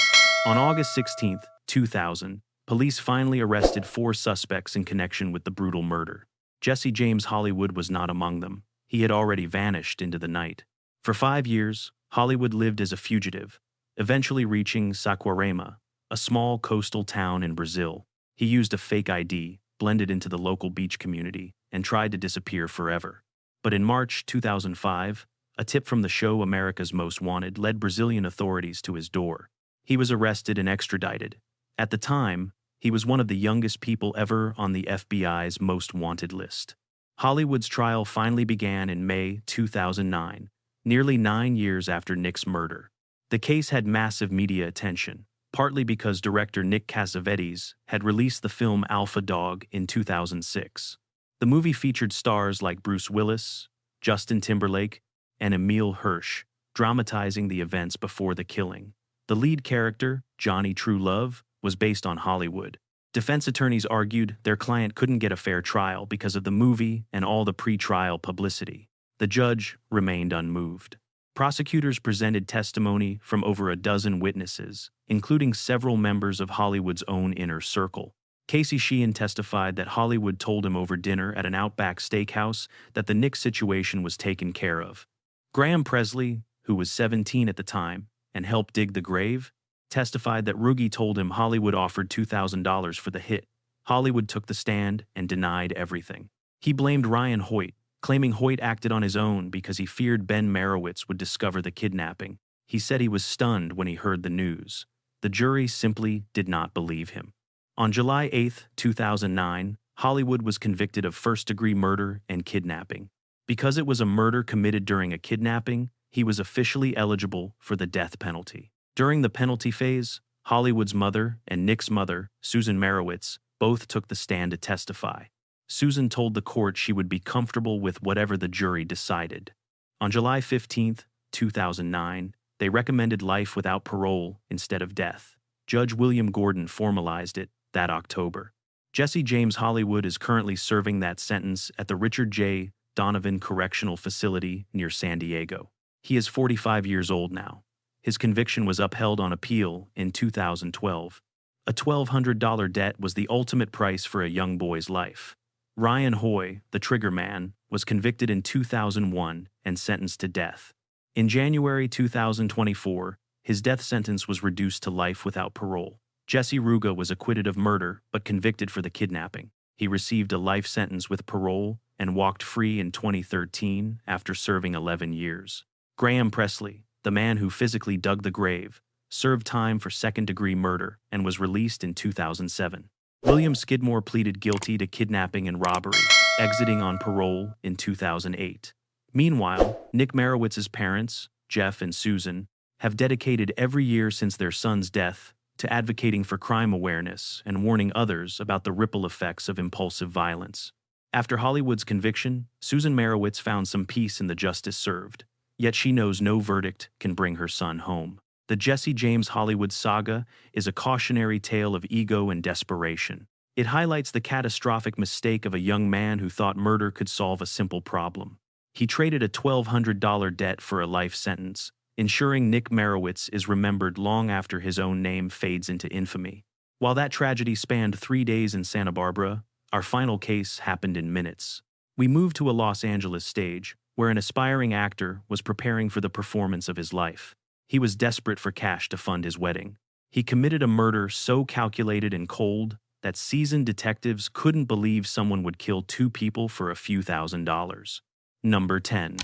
On August 16th, 2000, police finally arrested 4 suspects in connection with the brutal murder. Jesse James Hollywood was not among them. He had already vanished into the night. For 5 years, Hollywood lived as a fugitive, eventually reaching Saquarema, a small coastal town in Brazil. He used a fake ID, blended into the local beach community, and tried to disappear forever. But in March 2005, a tip from the show America's Most Wanted led Brazilian authorities to his door. He was arrested and extradited. At the time, He was one of the youngest people ever on the FBI's most wanted list. Hollywood's trial finally began in May 2009, nearly 9 years after Nick's murder. The case had massive media attention, partly because director Nick Cassavetes had released the film Alpha Dog in 2006. The movie featured stars like Bruce Willis, Justin Timberlake, and Emile Hirsch, dramatizing the events before the killing. The lead character, Johnny True Love, was based on Hollywood. Defense attorneys argued their client couldn't get a fair trial because of the movie and all the pre-trial publicity. The judge remained unmoved. Prosecutors presented testimony from over a dozen witnesses, including several members of Hollywood's own inner circle. Casey Sheehan testified that Hollywood told him over dinner at an Outback Steakhouse that the Nick situation was taken care of. Graham Presley, who was 17 at the time and helped dig the grave, testified that Ruge told him Hollywood offered $2,000 for the hit. Hollywood took the stand and denied everything. He blamed Ryan Hoyt, claiming Hoyt acted on his own because he feared Ben Marowitz would discover the kidnapping. He said he was stunned when he heard the news. The jury simply did not believe him. On July 8, 2009, Hollywood was convicted of first-degree murder and kidnapping. Because it was a murder committed during a kidnapping, he was officially eligible for the death penalty. During the penalty phase, Hollywood's mother and Nick's mother, Susan Marowitz, both took the stand to testify. Susan told the court she would be comfortable with whatever the jury decided. On July 15, 2009, they recommended life without parole instead of death. Judge William Gordon formalized it that October. Jesse James Hollywood is currently serving that sentence at the Richard J. Donovan Correctional Facility near San Diego. He is 45 years old now. His conviction was upheld on appeal in 2012. A $1,200 debt was the ultimate price for a young boy's life. Ryan Hoy, the trigger man, was convicted in 2001 and sentenced to death. In January 2024, his death sentence was reduced to life without parole. Jesse Ruga was acquitted of murder but convicted for the kidnapping. He received a life sentence with parole and walked free in 2013 after serving 11 years. Graham Presley, the man who physically dug the grave, served time for second-degree murder and was released in 2007. William Skidmore pleaded guilty to kidnapping and robbery, exiting on parole in 2008. Meanwhile, Nick Marowitz's parents, Jeff and Susan, have dedicated every year since their son's death to advocating for crime awareness and warning others about the ripple effects of impulsive violence. After Hollywood's conviction, Susan Marowitz found some peace in the justice served, yet she knows no verdict can bring her son home. The Jesse James Hollywood saga is a cautionary tale of ego and desperation. It highlights the catastrophic mistake of a young man who thought murder could solve a simple problem. He traded a $1,200 debt for a life sentence, ensuring Nick Marowitz is remembered long after his own name fades into infamy. While that tragedy spanned 3 days in Santa Barbara, our final case happened in minutes. We moved to a Los Angeles stage, where an aspiring actor was preparing for the performance of his life. He was desperate for cash to fund his wedding. He committed a murder so calculated and cold that seasoned detectives couldn't believe someone would kill 2 people for a few $1,000s. Number 10.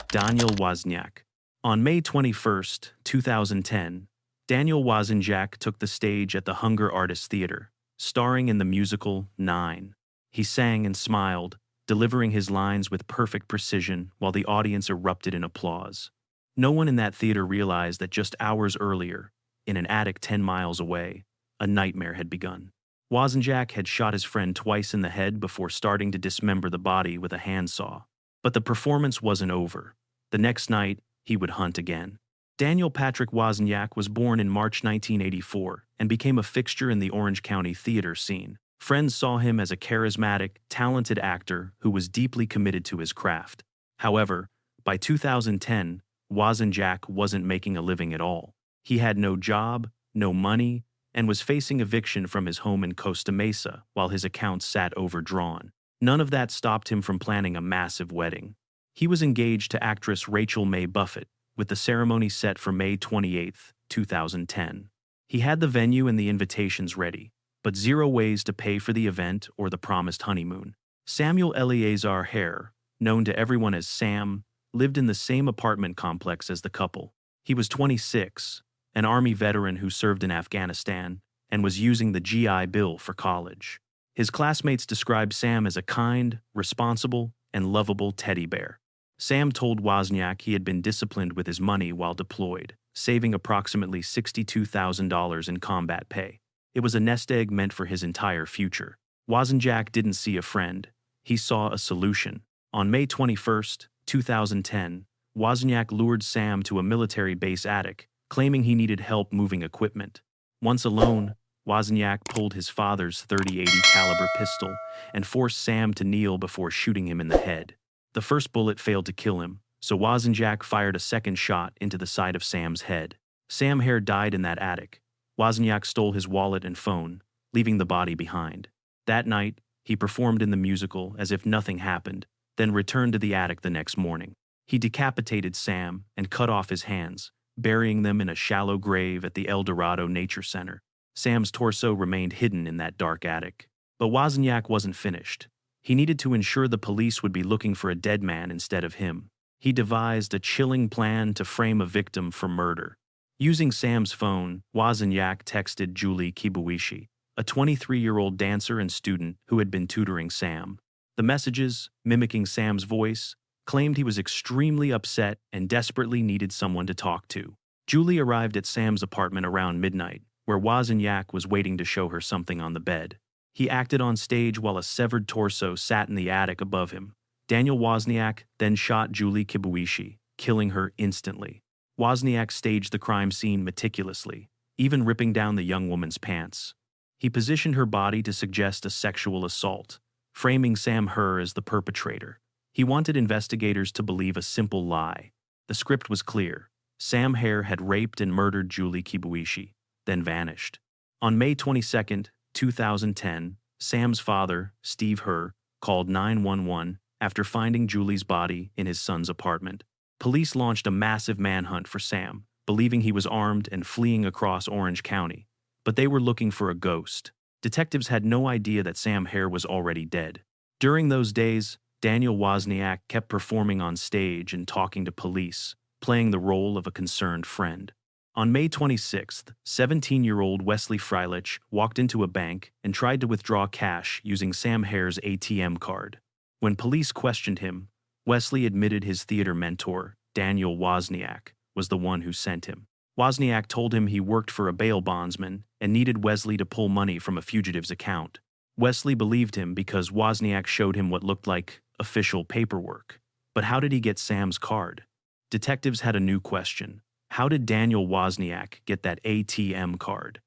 Daniel Wozniak. On May 21, 2010, Daniel Wozniak took the stage at the Hunger Artists Theater, starring in the musical 9. He sang and smiled, delivering his lines with perfect precision while the audience erupted in applause. No one in that theater realized that just hours earlier, in an attic 10 miles away, a nightmare had begun. Wozniak had shot his friend twice in the head before starting to dismember the body with a handsaw. But the performance wasn't over. The next night, he would hunt again. Daniel Patrick Wozniak was born in March 1984 and became a fixture in the Orange County theater scene. Friends saw him as a charismatic, talented actor who was deeply committed to his craft. However, by 2010, Wozniak wasn't making a living at all. He had no job, no money, and was facing eviction from his home in Costa Mesa while his accounts sat overdrawn. None of that stopped him from planning a massive wedding. He was engaged to actress Rachel Mae Buffett, with the ceremony set for May 28, 2010. He had the venue and the invitations ready, but zero ways to pay for the event or the promised honeymoon. Samuel Eleazar Hare, known to everyone as Sam, lived in the same apartment complex as the couple. He was 26, an Army veteran who served in Afghanistan, and was using the GI Bill for college. His classmates described Sam as a kind, responsible, and lovable teddy bear. Sam told Wozniak he had been disciplined with his money while deployed, saving approximately $62,000 in combat pay. It was a nest egg meant for his entire future. Wozniak didn't see a friend. He saw a solution. On May 21, 2010, Wozniak lured Sam to a military base attic, claiming he needed help moving equipment. Once alone, Wozniak pulled his father's .30-80 caliber pistol and forced Sam to kneel before shooting him in the head. The first bullet failed to kill him, so Wozniak fired a second shot into the side of Sam's head. Sam Hare died in that attic. Wozniak stole his wallet and phone, leaving the body behind. That night, he performed in the musical as if nothing happened, then returned to the attic the next morning. He decapitated Sam and cut off his hands, burying them in a shallow grave at the El Dorado Nature Center. Sam's torso remained hidden in that dark attic. But Wozniak wasn't finished. He needed to ensure the police would be looking for a dead man instead of him. He devised a chilling plan to frame a victim for murder. Using Sam's phone, Wozniak texted Julie Kibuishi, a 23-year-old dancer and student who had been tutoring Sam. The messages, mimicking Sam's voice, claimed he was extremely upset and desperately needed someone to talk to. Julie arrived at Sam's apartment around midnight, where Wozniak was waiting to show her something on the bed. He acted on stage while a severed torso sat in the attic above him. Daniel Wozniak then shot Julie Kibuishi, killing her instantly. Wozniak staged the crime scene meticulously, even ripping down the young woman's pants. He positioned her body to suggest a sexual assault, framing Sam Hare as the perpetrator. He wanted investigators to believe a simple lie. The script was clear. Sam Hare had raped and murdered Julie Kibuishi, then vanished. On May 22, 2010, Sam's father, Steve Hare, called 911 after finding Julie's body in his son's apartment. Police launched a massive manhunt for Sam, believing he was armed and fleeing across Orange County. But they were looking for a ghost. Detectives had no idea that Sam Hare was already dead. During those days, Daniel Wozniak kept performing on stage and talking to police, playing the role of a concerned friend. On May 26th, 17-year-old Wesley Freilich walked into a bank and tried to withdraw cash using Sam Hare's ATM card. When police questioned him, Wesley admitted his theater mentor, Daniel Wozniak, was the one who sent him. Wozniak told him he worked for a bail bondsman and needed Wesley to pull money from a fugitive's account. Wesley believed him because Wozniak showed him what looked like official paperwork. But how did he get Sam's card? Detectives had a new question. How did Daniel Wozniak get that ATM card?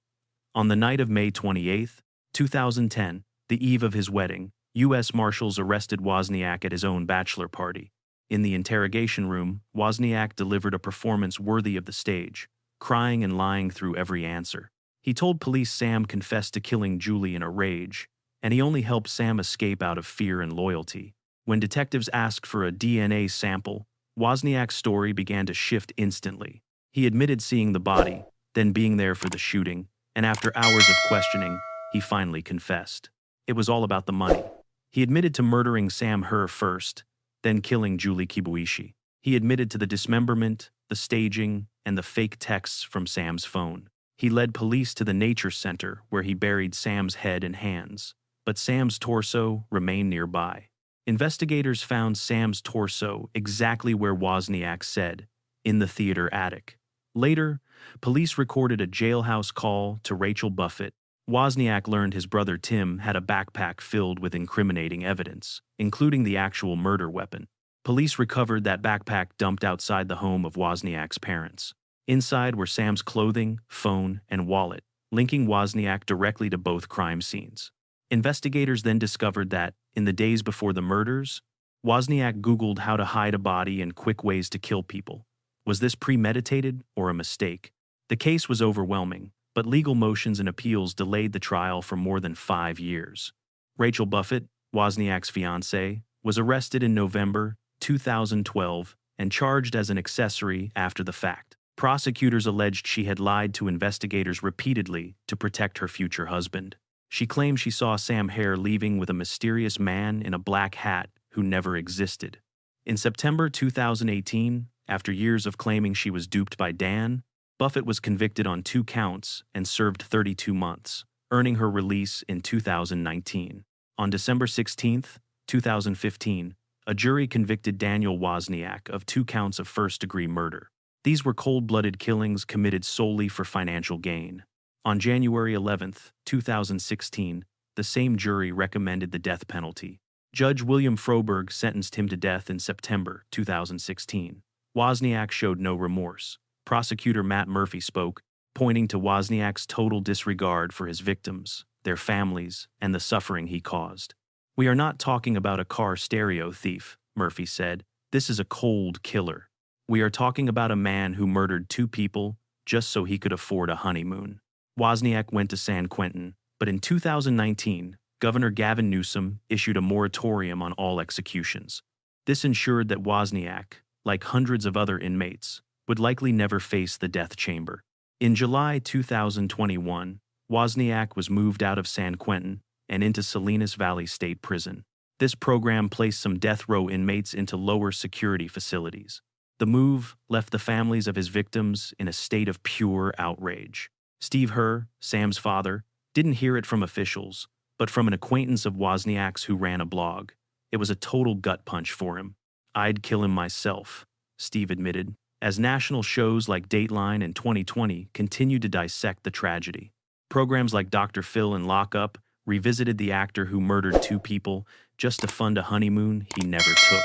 On the night of May 28, 2010, the eve of his wedding, U.S. Marshals arrested Wozniak at his own bachelor party. In the interrogation room, Wozniak delivered a performance worthy of the stage, crying and lying through every answer. He told police Sam confessed to killing Julie in a rage, and he only helped Sam escape out of fear and loyalty. When detectives asked for a DNA sample, Wozniak's story began to shift instantly. He admitted seeing the body, then being there for the shooting, and after hours of questioning, he finally confessed. It was all about the money. He admitted to murdering Sam Hare first, then killing Julie Kibuishi. He admitted to the dismemberment, the staging, and the fake texts from Sam's phone. He led police to the Nature Center where he buried Sam's head and hands, but Sam's torso remained nearby. Investigators found Sam's torso exactly where Wozniak said, in the theater attic. Later, police recorded a jailhouse call to Rachel Buffett. Wozniak learned his brother Tim had a backpack filled with incriminating evidence, including the actual murder weapon. Police recovered that backpack dumped outside the home of Wozniak's parents. Inside were Sam's clothing, phone, and wallet, linking Wozniak directly to both crime scenes. Investigators then discovered that, in the days before the murders, Wozniak Googled how to hide a body and quick ways to kill people. Was this premeditated or a mistake? The case was overwhelming, but legal motions and appeals delayed the trial for more than 5 years. Rachel Buffett, Wozniak's fiancée, was arrested in November 2012 and charged as an accessory after the fact. Prosecutors alleged she had lied to investigators repeatedly to protect her future husband. She claimed she saw Sam Hare leaving with a mysterious man in a black hat who never existed. In September 2018, after years of claiming she was duped by Dan, Buffett was convicted on 2 counts and served 32 months, earning her release in 2019. On December 16, 2015, a jury convicted Daniel Wozniak of 2 counts of first-degree murder. These were cold-blooded killings committed solely for financial gain. On January 11, 2016, the same jury recommended the death penalty. Judge William Froberg sentenced him to death in September 2016. Wozniak showed no remorse. Prosecutor Matt Murphy spoke, pointing to Wozniak's total disregard for his victims, their families, and the suffering he caused. "We are not talking about a car stereo thief," Murphy said. "This is a cold killer. We are talking about a man who murdered 2 people just so he could afford a honeymoon." Wozniak went to San Quentin, but in 2019, Governor Gavin Newsom issued a moratorium on all executions. This ensured that Wozniak, like hundreds of other inmates, would likely never face the death chamber. In July 2021, Wozniak was moved out of San Quentin and into Salinas Valley State Prison. This program placed some death row inmates into lower security facilities. The move left the families of his victims in a state of pure outrage. Steve Herr, Sam's father, didn't hear it from officials, but from an acquaintance of Wozniak's who ran a blog. It was a total gut punch for him. "I'd kill him myself," Steve admitted, as national shows like Dateline and 2020 continued to dissect the tragedy. Programs like Dr. Phil and Lockup revisited the actor who murdered 2 people just to fund a honeymoon he never took.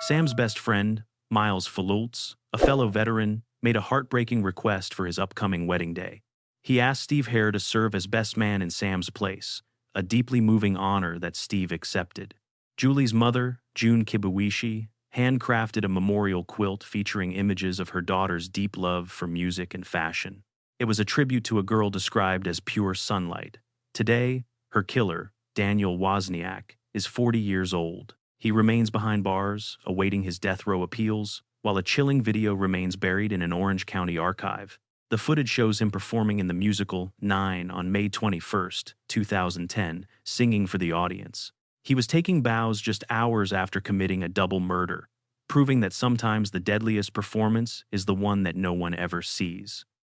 Sam's best friend, Miles Falultz, a fellow veteran, made a heartbreaking request for his upcoming wedding day. He asked Steve Herr to serve as best man in Sam's place, a deeply moving honor that Steve accepted. Julie's mother, June Kibuishi, handcrafted a memorial quilt featuring images of her daughter's deep love for music and fashion. It was a tribute to a girl described as pure sunlight. Today, her killer, Daniel Wozniak, is 40 years old. He remains behind bars, awaiting his death row appeals, while a chilling video remains buried in an Orange County archive. The footage shows him performing in the musical 9 on May 21, 2010, singing for the audience. He was taking bows just hours after committing a double murder, proving that sometimes the deadliest performance is the one that no one ever sees.